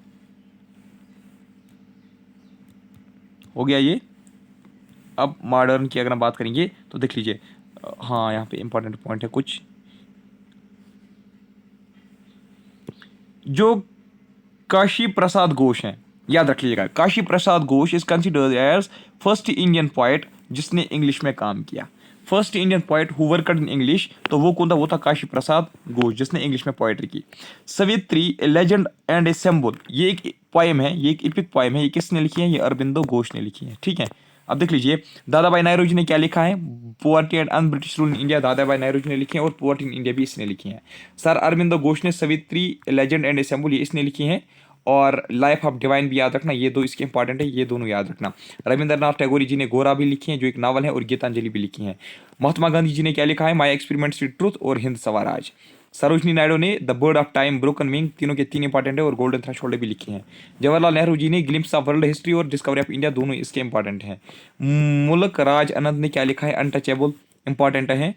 हो गया ये। अब मॉडर्न की अगर हम बात करेंगे तो देख लीजिए। हाँ, यहाँ पे इंपॉर्टेंट पॉइंट है कुछ। जो काशी प्रसाद घोष हैं, याद रख लीजिएगा, Kashi Prasad Ghosh is considered as first Indian poet जिसने इंग्लिश में काम किया। First Indian poet who worked in English, तो वो कौन था? वो था काशी प्रसाद घोष जिसने इंग्लिश में पोएट्री की। सवित्री ए लेजेंड एंड ए सिंबल, ये एक पोएम है, ये एक इपिक पोएम है। ये किसने लिखी है? ये अरबिंदो घोष ने लिखी है। ठीक है, अब देख लीजिए दादा भाई नौरोजी ने क्या लिखा है? Poverty and un British rule in India दादा भाई नौरोजी ने लिखी है, और पोवर्टी इन इंडिया भी इसने लिखी है। सर अरबिंदो घोष ने Savitri legend and a symbol ये इसने लिखी है, और लाइफ ऑफ डिवाइन भी याद रखना। ये दो इसके इंपॉर्टेंट है, ये दोनों याद रखना। रविंद्रनाथ टैगोर जी ने गोरा भी लिखी है जो एक नावल है, और गीतांजलि भी लिखी है। महात्मा गांधी जी ने क्या लिखा है? माई एक्सपेरिमेंट्स विद ट्रूथ और हिंद स्वराज। सरोजनी नायडू ने the bird of time, broken wing, तीनों के तीन इंपॉर्टेंट है, और गोल्डन थ्रेशोल्ड भी लिखी है। जवाहरलाल नेहरू जी ने ग्लिम्स ऑफ वर्ल्ड हिस्ट्री और डिस्कवरी ऑफ इंडिया, दोनों इसके इंपॉर्टेंट हैं। मुल्क राज आनंद ने क्या लिखा है? अनटचेबल, इंपॉर्टेंट है।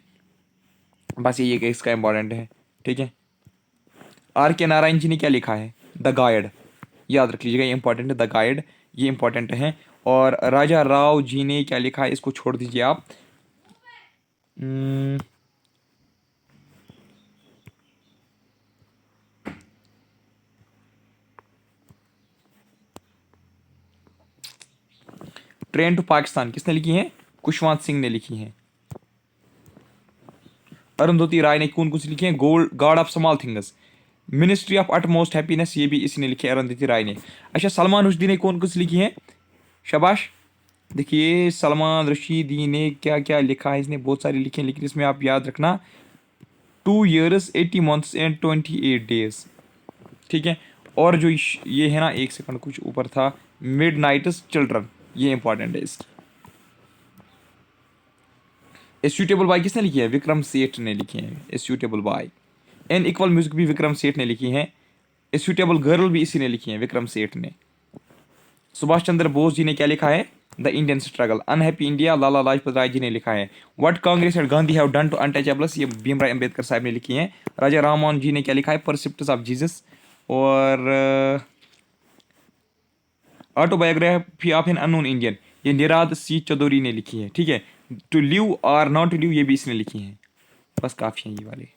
बस ये कि इसका इंपॉर्टेंट है। ठीक है, आर के नारायण जी ने क्या लिखा है? द गाइड, याद रख लीजिएगा, ये इंपॉर्टेंट है। द गाइड ये इंपॉर्टेंट है। और राजा राव जी ने क्या लिखा है? इसको छोड़ दीजिए आप। ट्रेन टू पाकिस्तान किसने लिखी है? खुशवंत सिंह ने लिखी है। अरुंधति राय ने कौन कुछ लिखी है? God of small things, ministry of utmost happiness, ये भी इसी ने लिखी है, अरुंधति राय ने। अच्छा, सलमान रुश्दी ने कौन कुछ लिखी है? शाबाश। देखिए सलमान रशीदी ने क्या क्या लिखा है, इसने बहुत सारी लिखी है, लेकिन इसमें आप याद रखना 2 years 80 months and 28 days। ठीक है, और जो ये है ना, एक सेकंड कुछ ऊपर था, मिड नाइट्स चिल्ड्रन, ये इंपॉर्टेंट है इसकी। ए सूटेबल बाय किसने लिखी है? विक्रम सेठ ने लिखी है a suitable boy. An equal music भी विक्रम सेठ ने लिखी है। ए सूटेबल गर्ल भी इसी ने लिखी है, विक्रम सेठ ने। सुभाष चंद्र बोस जी ने क्या लिखा है? The Indian struggle. Unhappy India Lala Lajpat Rai ji ने लिखा है। What Congress and Gandhi have done to untouchables, ये भीमराव अंबेडकर साहब ने लिखी है। राजा राममोहन जी ने क्या लिखा है? परसिप्टस ऑफ जीसस। और autobiography of an unknown Indian, ये निराद सी चौधरी ने लिखी है। ठीक है, टू लिव और नॉट टू लिव, ये भी इसने लिखी है। बस काफी है ये वाले।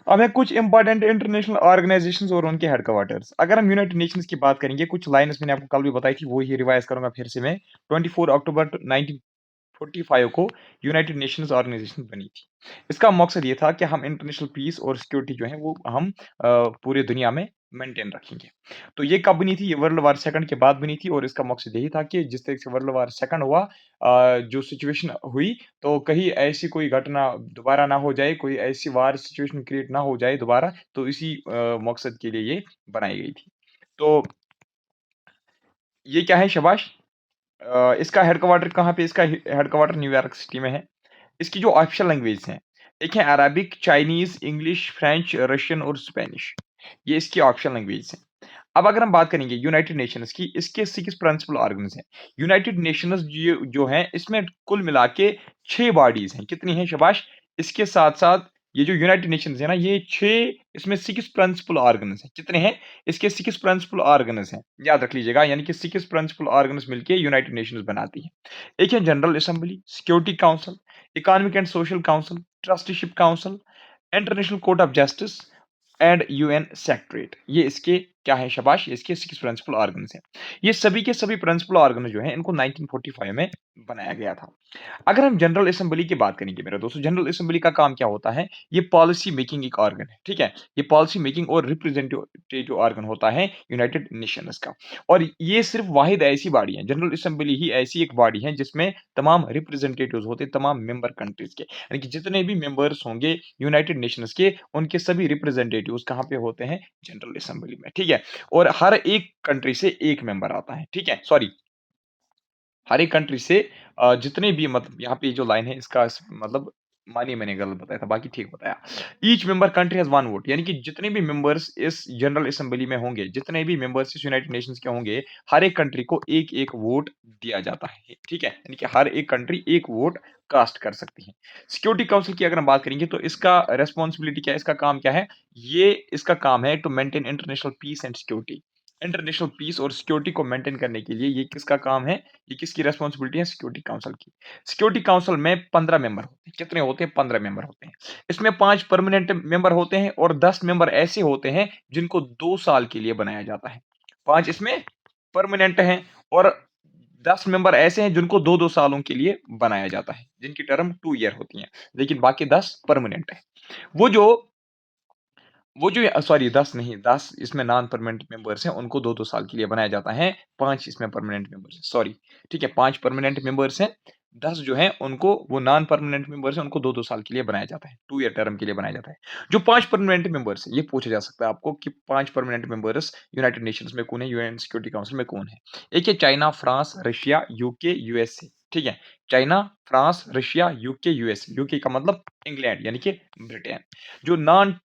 अब है कुछ इंपॉर्टेंट इंटरनेशनल ऑर्गेनाइजेशंस और उनके हेडक्वार्टर्स। अगर हम यूनाइटेड नेशंस की बात करेंगे, कुछ लाइन्स मैंने आपको कल भी बताई थी, वो ही रिवाइज करूंगा फिर से मैं। 24 अक्टूबर 1945 को यूनाइटेड नेशंस ऑर्गेनाइजेशन बनी थी। इसका मकसद ये था कि हम इंटरनेशनल पीस और सिक्योरिटी जो है वो हम पूरे दुनिया में मेंटेन रखेंगे। तो ये कब बनी थी? ये वर्ल्ड वार सेकंड के बाद बनी थी, और इसका मकसद यही था कि जिस तरह से वर्ल्ड वार सेकंड हुआ, जो सिचुएशन हुई, तो कहीं ऐसी कोई घटना दोबारा ना हो जाए, कोई ऐसी वार सिचुएशन क्रिएट ना हो जाए दोबारा, तो इसी मकसद के लिए ये बनाई गई थी। तो ये क्या है? शाबाश। इसका हेडक्वार्टर कहाँ पे? इसका हेडक्वार्टर न्यूयॉर्क सिटी में है। इसकी जो ऑफिशियल लैंग्वेज हैं, एक है Arabic, Chinese, English, French, Russian और स्पेनिश। ये इसकी ऑफिशियल लैंग्वेज है। अब अगर हम बात करेंगे यूनाइटेड नेशंस की, इसके 6 प्रिंसिपल ऑर्गन्स हैं। यूनाइटेड नेशंस जो हैं, इसमें कुल मिला के 6 बॉडीज हैं। कितनी हैं? शाबाश। इसके साथ-साथ ये जो यूनाइटेड नेशंस है ना, ये 6, इसमें 6 प्रिंसिपल ऑर्गन्स हैं। कितने हैं? इसके 6 प्रिंसिपल ऑर्गन्स हैं। याद रख लीजिएगा, यानी कि 6 प्रिंसिपल ऑर्गन्स मिलके यूनाइटेड नेशंस बनाती हैं। एक है general assembly, security council, economic and social council, trusteeship council, international court of justice and UN secretariat. ये इसके क्या है शाबाश, ये इसके 6 प्रिंसिपल ऑर्गन्स हैं। ये सभी के सभी प्रिंसिपल ऑर्गन जो हैं इनको 1945 में बनाया गया था। अगर हम जनरल असेंबली की बात करेंगे मेरे दोस्तों, जनरल असेंबली का काम क्या होता है? ये पॉलिसी मेकिंग एक ऑर्गन है, ठीक है? ये पॉलिसी मेकिंग और रिप्रेजेंटेटिव ऑर्गन होता है यूनाइटेड नेशंस का। और ये सिर्फ वाहिद ऐसी बॉडी है, जनरल असेंबली ही ऐसी एक बॉडी है जिसमें तमाम रिप्रेजेंटेटिव्स होते हैं तमाम मेंबर कंट्रीज के, यानी कि जितने भी मेंबर्स होंगे यूनाइटेड नेशंस के, उनके सभी रिप्रेजेंटेटिव्स कहाँ पे होते हैं? जनरल असेंबली में, ठीक है? और हर एक कंट्री से एक मेंबर आता है, ठीक है? सॉरी, हर एक कंट्री से जितने भी मतलब यहाँ पे जो लाइन है इसका मतलब मानिए मैंने गलत बताया था, बाकी ठीक बताया। Each member country has 1 vote, यानी कि जितने भी मेंबर्स इस जनरल असेंबली में होंगे, जितने भी मेंबर्स इस यूनाइटेड नेशंस के होंगे, हर एक कंट्री को एक-एक वोट दिया जाता है, ठीक है? यानी कि हर एक कंट्री 1 वोट कास्ट कर सकती है। सिक्योरिटी काउंसिल की अगर हम बात करेंगे तो इसका रिस्पांसिबिलिटी क्या है, इसका काम क्या है? ये इसका काम है to maintain international peace and security. International peace और सिक्योरिटी को मेंटेन करने के लिए ये किसका काम है? ये किसकी रिस्पांसिबिलिटी है? सिक्योरिटी काउंसिल की। सिक्योरिटी काउंसिल में 15 मेंबर होते हैं। कितने होते हैं? 15 मेंबर होते हैं। इसमें 5 परमानेंट मेंबर होते हैं और 10 मेंबर ऐसे होते हैं जिनको 2 साल के लिए बनाया जाता है। 5 इसमें परमानेंट हैं और 10 मेंबर ऐसे हैं जिनको 2-2 सालों के लिए बनाया जाता है, जिनकी टर्म 2 ईयर होती है। लेकिन बाकी 10 परमानेंट हैं। वो जो वो जो सॉरी 10 नहीं, 10 इसमें नॉन परमानेंट मेंबर्स हैं, उनको 2-2 साल के लिए बनाया जाता है, 5 इसमें परमानेंट मेंबर्स हैं, सॉरी, ठीक है, 5 परमानेंट मेंबर्स हैं, 10 जो हैं उनको वो नॉन परमानेंट मेंबर्स हैं, उनको 2-2 साल के लिए बनाया जाता है, 2 ईयर टर्म के लिए बनाया जाता है। जो 5 परमानेंट मेंबर्स हैं, ये पूछा जा सकता है आपको कि 5 परमानेंट मेंबर्स यूनाइटेड नेशंस में कौन है, यूएन सिक्योरिटी काउंसिल में कौन है? एक है China, France, Russia, UK, USA, ठीक है? China, France, Russia, UK, USA, UK का मतलब इंग्लैंड यानी कि ब्रिटेन। जो नॉन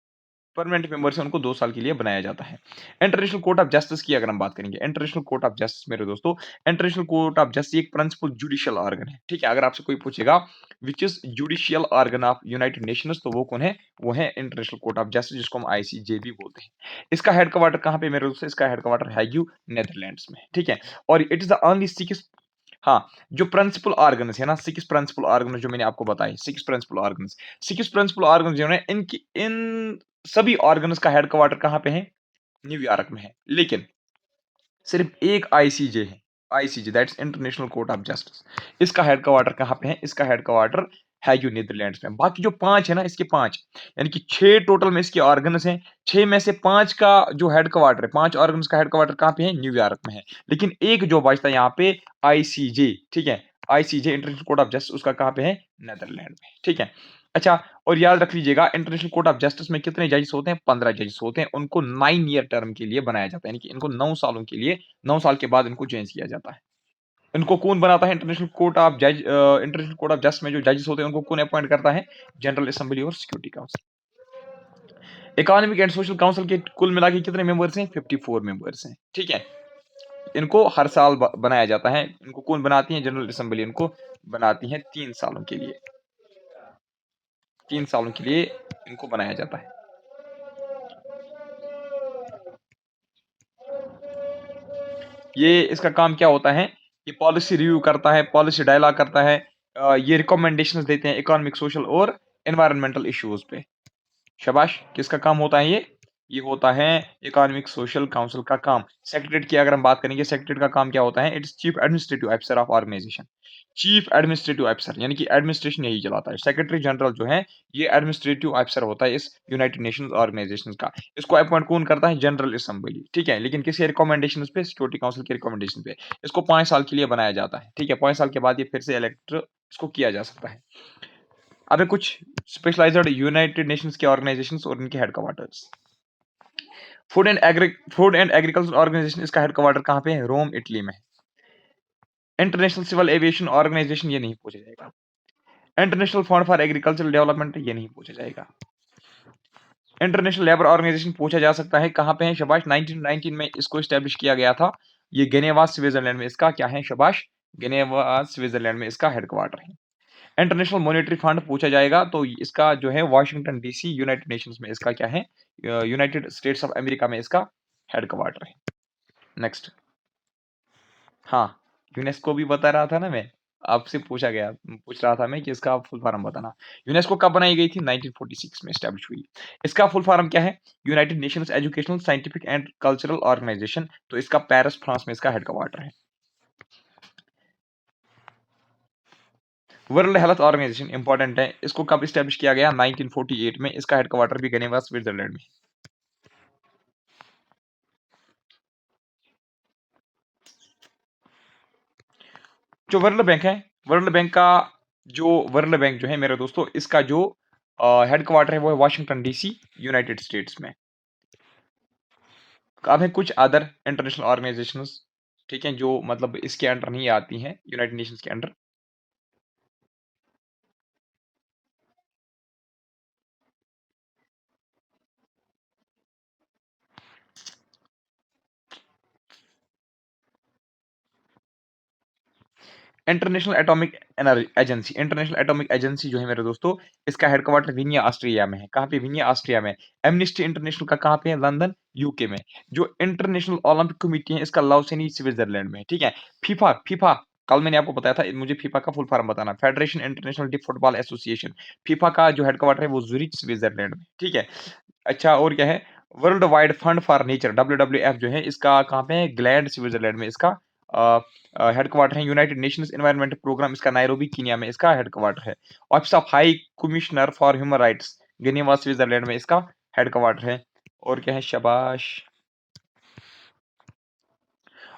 परमानेंट मेंबर्स हैं उनको 2 साल के लिए बनाया जाता है। इंटरनेशनल कोर्ट ऑफ जस्टिस की अगर हम बात करेंगे, इंटरनेशनल कोर्ट ऑफ जस्टिस मेरे दोस्तों, इंटरनेशनल कोर्ट ऑफ जस्टिस एक प्रिंसिपल जुडिशियल ऑर्गन है, ठीक है? अगर आपसे कोई पूछेगा which is judicial organ of United Nations तो वो कौन है? वो है इंटरनेशनल कोर्ट ऑफ जस्टिस जिसको हम आईसीजे भी बोलते हैं। इसका हेडक्वार्टर कहाँ पे मेरे दोस्तों? इसका हेडक्वार्टर हैग्यू नीदरलैंड्स में, ठीक है? और इट इज़ द ओनली 6 हाँ, जो प्रिंसिपल ऑर्गन्स है ना, 6 प्रिंसिपल ऑर्गन्स जो मैंने आपको बताए, 6 प्रिंसिपल ऑर्गन्स, 6 प्रिंसिपल ऑर्गन्स जो है इन सभी ऑर्गन्स का हेडक्वार्टर कहाँ पे है? न्यूयॉर्क में है। लेकिन सिर्फ एक आईसीजे है, ICJ that's international court of justice. इसका हेडक्वार्टर कहाँ पे है? इसका हेडक्वार्टर हैग्यू नीदरलैंड्स में। बाकी जो 5 है ना, इसके 5 यानी कि 6 टोटल में इसके ऑर्गन्स हैं। 6 में से 5 का जो हेडक्वार्टर है, 5 ऑर्गन्स का हेडक्वार्टर कहाँ पे है? न्यूयॉर्क में है। लेकिन एक जो बचता है यहाँ पे आईसीजे, ठीक है? ICJ international court of justice उसका कहाँ पे है? नीदरलैंड में, ठीक है? अच्छा, और याद रख लीजिएगा इंटरनेशनल कोर्ट ऑफ जस्टिस में कितने जजेस होते हैं? 15 जजेस होते हैं। उनको 9 ईयर टर्म के लिए बनाया जाता है, यानी कि इनको 9 सालों के लिए 9 साल के बाद इनको चेंज किया जाता है। इनको कौन बनाता है? इंटरनेशनल कोर्ट ऑफ जस्टिस में जो जजेस होते हैं उनको कौन अपॉइंट करता है? जनरल असेंबली और security council. Economic and social council के कुल मिला के कितने मेंबर्स हैं? 54 मेंबर्स हैं, ठीक है? इनको हर साल बनाया जाता है। इनको कौन बनाती है? जनरल असेंबली इनको बनाती है 3 सालों के लिए। 3 सालों के लिए इनको बनाया जाता है। ये इसका काम क्या होता है? ये पॉलिसी रिव्यू करता है, पॉलिसी डायलॉग करता है, ये रिकमेंडेशंस देते हैं इकोनॉमिक, सोशल और एनवायरनमेंटल इश्यूज पे। शाबाश! किसका काम होता है ये? ये होता है इकोनॉमिक सोशल काउंसिल का काम। सेक्रेटरीएट की अगर हम बात करेंगे, सेक्रेटरीएट का काम क्या होता है? It is chief administrative officer of organisation. Chief administrative officer यानी कि एडमिनिस्ट्रेशन यही चलाता है। सेक्रेटरी जनरल जो है, ये एडमिनिस्ट्रेटिव ऑफिसर होता है इस यूनाइटेड नेशंस ऑर्गनाइजेशन का। इसको अपॉइंट कौन करता है? जनरल असेंबली, ठीक है? लेकिन किसके रिकमेंडेशंस पे? सिक्योरिटी काउंसिल के रिकमेंडेशन पे। इसको 5 साल के लिए बनाया जाता है, ठीक है? 5 साल के बाद ये फिर से इलेक्ट इसको किया जा सकता है। अब है कुछ स्पेशलाइज्ड यूनाइटेड नेशंस के ऑर्गनाइजेशंस और इनके headquarters. Food and agriculture organisation, इसका हेडक्वार्टर कहाँ पे है? रोम, इटली में है। इंटरनेशनल सिविल एविएशन ऑर्गेनाइजेशन, ये नहीं पूछा जाएगा। International fund for agricultural development, ये नहीं पूछा जाएगा। इंटरनेशनल लेबर ऑर्गेनाइजेशन पूछा जा सकता है, कहाँ पे है? शाबाश, 1919 में इसको स्टैब्लिश किया गया था। ये जेनेवा स्विट्जरलैंड में इसका क्या है? शाबाश, जेनेवा स्विट्जरलैंड में इसका हेडक्वार्टर है। इंटरनेशनल मॉनेटरी फंड पूछा जाएगा तो इसका जो है वाशिंगटन डीसी, यूनाइटेड नेशंस में इसका क्या है? यूनाइटेड स्टेट्स ऑफ अमेरिका में इसका हेडक्वार्टर है। नेक्स्ट, हाँ, यूनेस्को भी बता रहा था ना मैं। आपसे पूछ रहा था मैं कि इसका फुल फॉर्म बताना। यूनेस्को कब बनाई गई थी? 1946 में एस्टैब्लिश हुई। इसका फुल फॉर्म क्या है? United Nations educational, scientific and cultural organisation. तो इसका पेरिस फ्रांस में इसका हेडक्वार्टर है। वर्ल्ड हेल्थ ऑर्गेनाइजेशन इंपॉर्टेंट है, इसको कब स्टैब्लिश किया गया? 1948 में। इसका हेडक्वार्टर भी जिनेवा स्विट्जरलैंड में। जो वर्ल्ड बैंक है, वर्ल्ड बैंक का वर्ल्ड बैंक जो है मेरे दोस्तों, इसका जो हेडक्वार्टर है वो है वाशिंगटन डीसी, यूनाइटेड स्टेट्स में। अब है कुछ अदर इंटरनेशनल ऑर्गेनाइजेशंस, ठीक है, जो मतलब इसके अंडर नहीं आती हैं, यूनाइटेड नेशंस के under. International atomic energy agency, international atomic agency जो है मेरे दोस्तों, इसका हेडक्वार्टर विनिया ऑस्ट्रिया में है। कहाँ पे? विनिया ऑस्ट्रिया में। एमनिस्टी इंटरनेशनल का कहाँ पे है? लंदन, यूके में। जो इंटरनेशनल ओलंपिक कमेटी है, इसका लाउसेनी स्विट्जरलैंड में है, ठीक है। फीफा, फीफा कल मैंने आपको बताया था, मुझे फीफा का फुल फॉर्म बताना। Federation international D football association. FIFA का जो हेडक्वार्टर है वो जूरिच स्विट्जरलैंड में, ठीक है। अच्छा, और क्या है? World wide fund for nature, WWF जो है, इसका कहाँ पे है? ग्लैंड स्विट्जरलैंड में इसका हेडक्वार्टर है। यूनाइटेड नेशंस एनवायरनमेंट प्रोग्राम, इसका नायरोबी कीनिया में इसका हेडक्वार्टर है। Office of high commissioner for human rights, Geneva Switzerland में इसका हेडक्वार्टर है। और क्या है? शाबाश।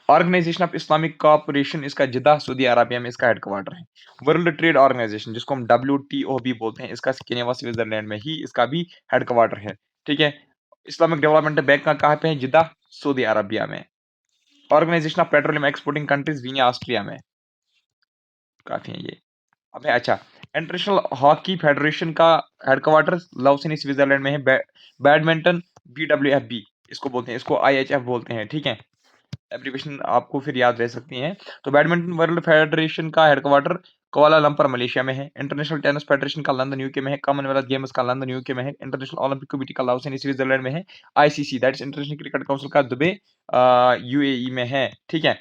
ऑर्गेनाइजेशन ऑफ इस्लामिक कोऑपरेशन, इसका जिद्दा सऊदी अरबिया में इसका हेडक्वार्टर है। वर्ल्ड ट्रेड ऑर्गेनाइजेशन, जिसको हम डब्ल्यूटीओ भी बोलते हैं, इसका जिनेवा स्विट्जरलैंड में ही इसका भी हेडक्वार्टर है, ठीक है। इस्लामिक डेवलपमेंट बैंक का कहाँ पे है? जिद्दा सऊदी अरबिया में। Organisation of petroleum exporting countries, Vienna Austria में। काफी है ये। अबे अच्छा, इंटरनेशनल हॉकी फेडरेशन का हेडक्वार्टर लाउसेनी स्विट्जरलैंड में है। बैडमिंटन, बीडब्ल्यूएफबी इसको बोलते हैं, इसको आईएचएफ बोलते हैं, ठीक है। एब्रिविएशन आपको फिर याद रह सकती हैं। तो बैडमिंटन वर्ल्ड फेडरेशन का हेडक्वार्टर कुआलालंपुर मलेशिया में है। इंटरनेशनल टेनिस फेडरेशन का लंदन यूके में है। कॉमनवेल्थ गेम्स का लंदन यूके में है। इंटरनेशनल ओलंपिक कमेटी का लाओस स्विट्जरलैंड में है। ICC that is international cricket council का दुबई यूएई में है, ठीक है।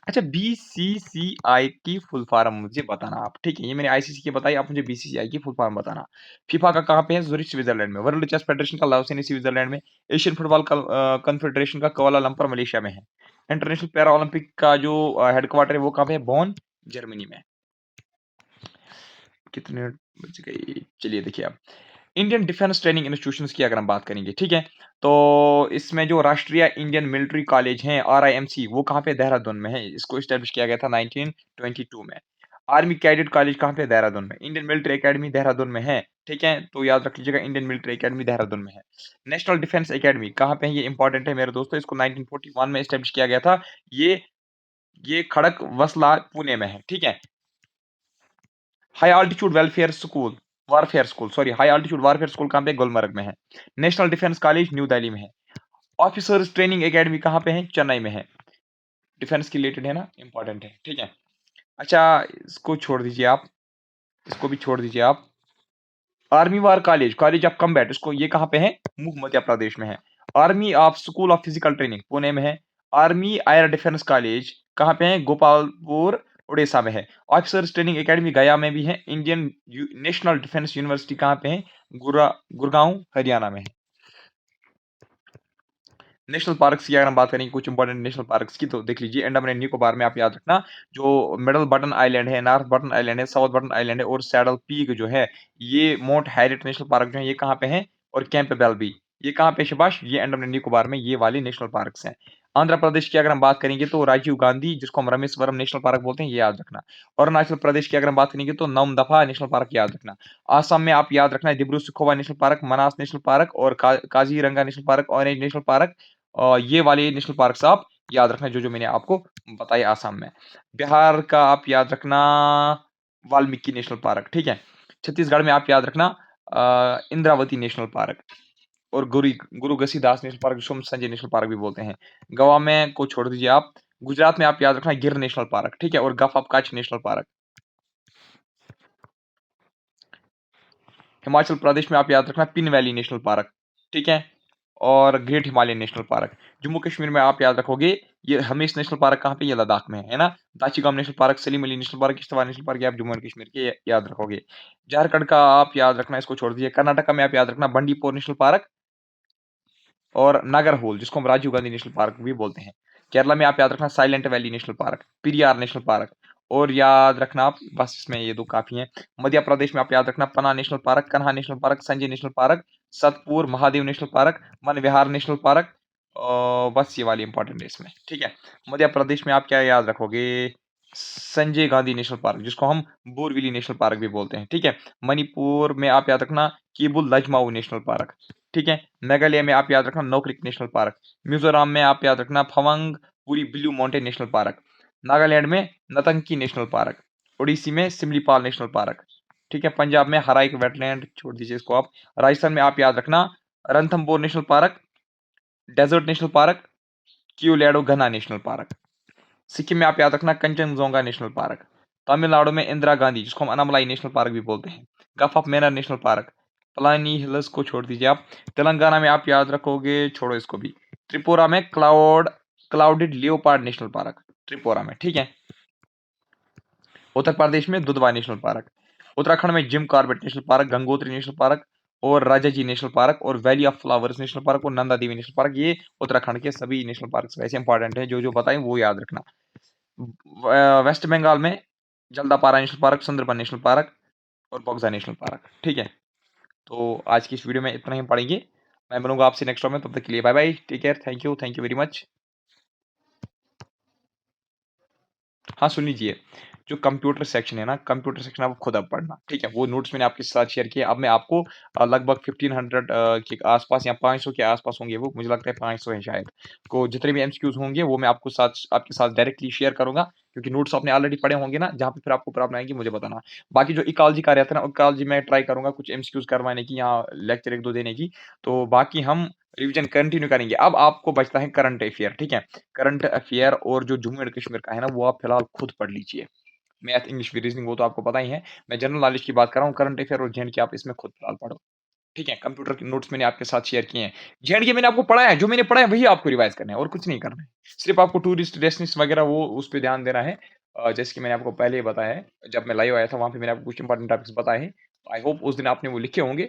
अच्छा, बीसीसीआई की फुल फॉर्म मुझे बताना आप, ठीक है। ये मैंने आईसीसी की बताई, आप मुझे बीसीसीआई की फुल फॉर्म बताना। फीफा का कहाँ पे है? ज़ुरिच स्विट्जरलैंड में। वर्ल्ड चेस फेडरेशन का लाओस स्विट्जरलैंड में। एशियन फुटबॉल कॉन्फेडरेशन का कुआलालंपुर मलेशिया में है। इंटरनेशनल पैरा ओलंपिक का जो हेडक्वार्टर है वो कहाँ पे है? बोन, जर्मनी में। कितने बच गई? चलिए देखिए आप, इंडियन डिफेंस ट्रेनिंग इंस्टीट्यूशंस की अगर हम बात करेंगे, ठीक है, तो इसमें जो राष्ट्रीय इंडियन मिलिट्री कॉलेज हैं, आरआईएमसी, वो कहाँ पे? देहरादून में है। इसको एस्टैब्लिश किया गया था 1922 में। आर्मी कैडेट कॉलेज कहाँ पे? देहरादून में। इंडियन मिलिट्री एकेडमी देहरादून में है, ठीक है। तो याद रख लीजिएगा, इंडियन मिलिट्री एकेडमी देहरादून में है। नेशनल डिफेंस एकेडमी कहाँ पे है? ये इंपॉर्टेंट है मेरे दोस्तों, इसको 1941 में एस्टैब्लिश किया गया था। ये खड़क वसला पुणे में है, ठीक है। High altitude warfare school, sorry, high altitude warfare school कहाँ पे? गुलमर्ग में है। National defence college new Delhi में है। ऑफिसर्स ट्रेनिंग एकेडमी कहाँ पे है? चेन्नई में है। डिफेंस के रिलेटेड है ना, इंपॉर्टेंट है, ठीक है। अच्छा, इसको छोड़ दीजिए आप, इसको भी छोड़ दीजिए आप। Army war college, college of combat, इसको ये कहाँ पे है? मुंह मध्य प्रदेश में है। Army of school of physical training Pune में है। आर्मी एयर डिफेंस कॉलेज कहाँ पे है? गोपालपुर, उड़ीसा में है। ऑफिसर्स ट्रेनिंग एकेडमी गया में भी है। इंडियन नेशनल डिफेंस यूनिवर्सिटी कहाँ पे है? गुड़गांव, हरियाणा में है। नेशनल पार्क्स की अगर हम बात करें, कुछ इंपॉर्टेंट नेशनल पार्क्स की, तो देख लीजिए, अंडमान एंड निकोबार में आप याद रखना, जो मिडल बटन आइलैंड है, नॉर्थ बटन आइलैंड है, साउथ बटन आइलैंड है और सैडल पीक जो है, ये माउंट हैरियट नेशनल पार्क जो है, ये कहाँ पे है? और कैंपबेल भी, ये कहाँ पे शबाश? ये अंडमान एंड निकोबार में ये वाले नेशनल पार्क्स हैं। आंध्र प्रदेश की अगर हम बात करेंगे तो राजीव गांधी, जिसको हम रामेश्वरम नेशनल पार्क बोलते हैं, ये याद रखना। अरुणाचल प्रदेश की अगर हम बात करेंगे तो नमदफा नेशनल पार्क याद रखना। आसाम में आप याद रखना दिब्रू सखोवा नेशनल पार्क, मनास नेशनल पार्क और Kaziranga national park, orange national park. ये वाले नेशनल पार्क्स आप याद रखना, जो मैंने आपको बताए आसाम में। बिहार का आप याद रखना वाल्मीकि नेशनल पार्क, ठीक है। छत्तीसगढ़ में आप याद रखना इंद्रावती नेशनल पार्क और गुरु घसीदास नेशनल पार्क, जिसको हम संजय नेशनल पार्क भी बोलते हैं। गोवा में को छोड़ दीजिए आप। गुजरात में आप याद रखना गिर नेशनल पार्क, ठीक है, और gulf of Kutch national park. Himachal Pradesh में आप याद रखना पिन वैली नेशनल पार्क, ठीक है। और great Himalayan national park. Jammu Kashmir में आप याद रखोगे, ये हमेश नेशनल पार्क कहाँ पे, ये लद्दाख में है ना? Dachigam national park, Salim Ali national park, Kishtwar national park, ये आप जम्मू एंड कश्मीर के याद रखोगे। झारखंड का आप याद रखना, इसको छोड़ दीजिए। कर्नाटक में आप याद रखना बंडीपुर नेशनल पार्क और नागरहोल, जिसको हम राजीव गांधी नेशनल पार्क भी बोलते हैं। केरला में आप याद रखना silent valley national park, Periyar national park, और याद रखना आप, बस इसमें ये 2 काफ़ी हैं। मध्य प्रदेश में आप याद रखना Panna national park, Kanha national park, Sanjay national park, Satpura Mahadev national park, Van Vihar national park, बस ये वाली इंपॉर्टेंट है इसमें, ठीक है। मध्य प्रदेश में आप क्या याद रखोगे? संजय गांधी नेशनल पार्क, जिसको हम बोरविली नेशनल पार्क भी बोलते हैं, ठीक है। मणिपुर में आप याद रखना केबुल लजमाऊ नेशनल पार्क, ठीक है। मेघालय में आप याद रखना नोक्रिक नेशनल पार्क, मिजोरम में आप याद रखना फवंग पूरी blue mountain national park, Nagaland में नतंकी नेशनल पार्क, ओडिसी में सिमलीपाल नेशनल पार्क, ठीक है। पंजाब में हराइक वेटलैंड, छोड़ दीजिए इसको आप। राजस्थान में आप याद रखना Ranthambore national park, desert national park, Keoladeo Ghana national park. Sikkim में आप याद रखना कंचनजोंगा नेशनल पार्क। तमिलनाडु में इंदिरा गांधी, जिसको हम अनामलाई नेशनल पार्क भी बोलते हैं, गफ of manner national park, Palani hills को छोड़ दीजिए आप। तेलंगाना में आप याद रखोगे, छोड़ो इसको भी। त्रिपुरा में clouded leopard national park, Tripura में, ठीक है। उत्तर प्रदेश में दुधवा नेशनल पार्क। उत्तराखंड में Jim Corbett national park, Gangotri national park और राजाजी नेशनल पार्क और valley of flowers national park और नंदा देवी नेशनल पार्क। ये उत्तराखंड के सभी नेशनल पार्क वैसे इंपॉर्टेंट है, जो जो बताएं वो याद रखना। वेस्ट बंगाल में Jaldapara national park, Sundarban national park और बक्सा नेशनल पार्क, ठीक है। तो आज की इस वीडियो में इतना ही पढ़ेंगे। मैं मिलूंगा आपसे नेक्स्ट वीडियो में, तब तक के लिए bye bye, take care, thank you very much. हाँ, सुन लीजिए, जो कंप्यूटर सेक्शन है ना, कंप्यूटर सेक्शन आप खुद अब पढ़ना, ठीक है? वो नोट्स मैंने आपके साथ शेयर किए। अब मैं आपको लगभग 1500 के आस-पास या 500 के आस-पास होंगे वो, मुझे लगता है 500 हैं शायद। को जितने भी एमसीक्यूज़ होंगे वो मैं आपके साथ डायरेक्टली शेयर करूँगा, क्योंकि नोट्स आपने ऑलरेडी पढ़े होंगे ना, जहाँ पे फिर आपको प्रॉब्लम आएगी मुझे बताना। बाकी जो इकोलॉजी का रहता है ना, इकोलॉजी में ट्राई करूँगा कुछ एमसीक्यूज़ करवाने की या लेक्चर 1-2 देने की। तो बाकी हम रिवीजन कंटिन्यू करेंगे। अब आपको बचता है करंट अफेयर, ठीक है? करंट अफेयर और जो जम्मू एंड कश्मीर का है ना, वो आप फिलहाल खुद पढ़ लीजिए। मैथ, इंग्लिश, रीजनिंग वो तो आपको पता ही है। मैं जनरल नॉलेज की बात कर रहा हूँ, करंट अफेयर और जेएंडके आप इसमें खुद फिलहाल पढ़ो। ठीक है? कंप्यूटर के नोट्स मैंने आपके साथ शेयर किए हैं। जेएंडके मैंने आपको पढ़ाया है, जो मैंने पढ़ा है वही आपको रिवाइज़ करना है और कुछ नहीं करना है। सिर्फ़ आपको टूरिस्ट डेस्टिनेशन वगैरह वो उस पे ध्यान देना है। जैसे कि मैंने आपको पहले ही बताया है, जब मैं लाइव आया था वहाँ पे मैंने आपको कुछ इंपॉर्टेंट टॉपिक्स बताए हैं। आई होप उस दिन आपने वो लिखे होंगे,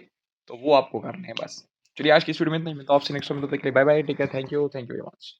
तो वो आपको करने हैं बस। चलिए आज की इस वीडियो में इतना ही। मिलता हूँ आपसे नेक्स्ट वीडियो में, तब तक के लिए bye bye, take care, thank you very much.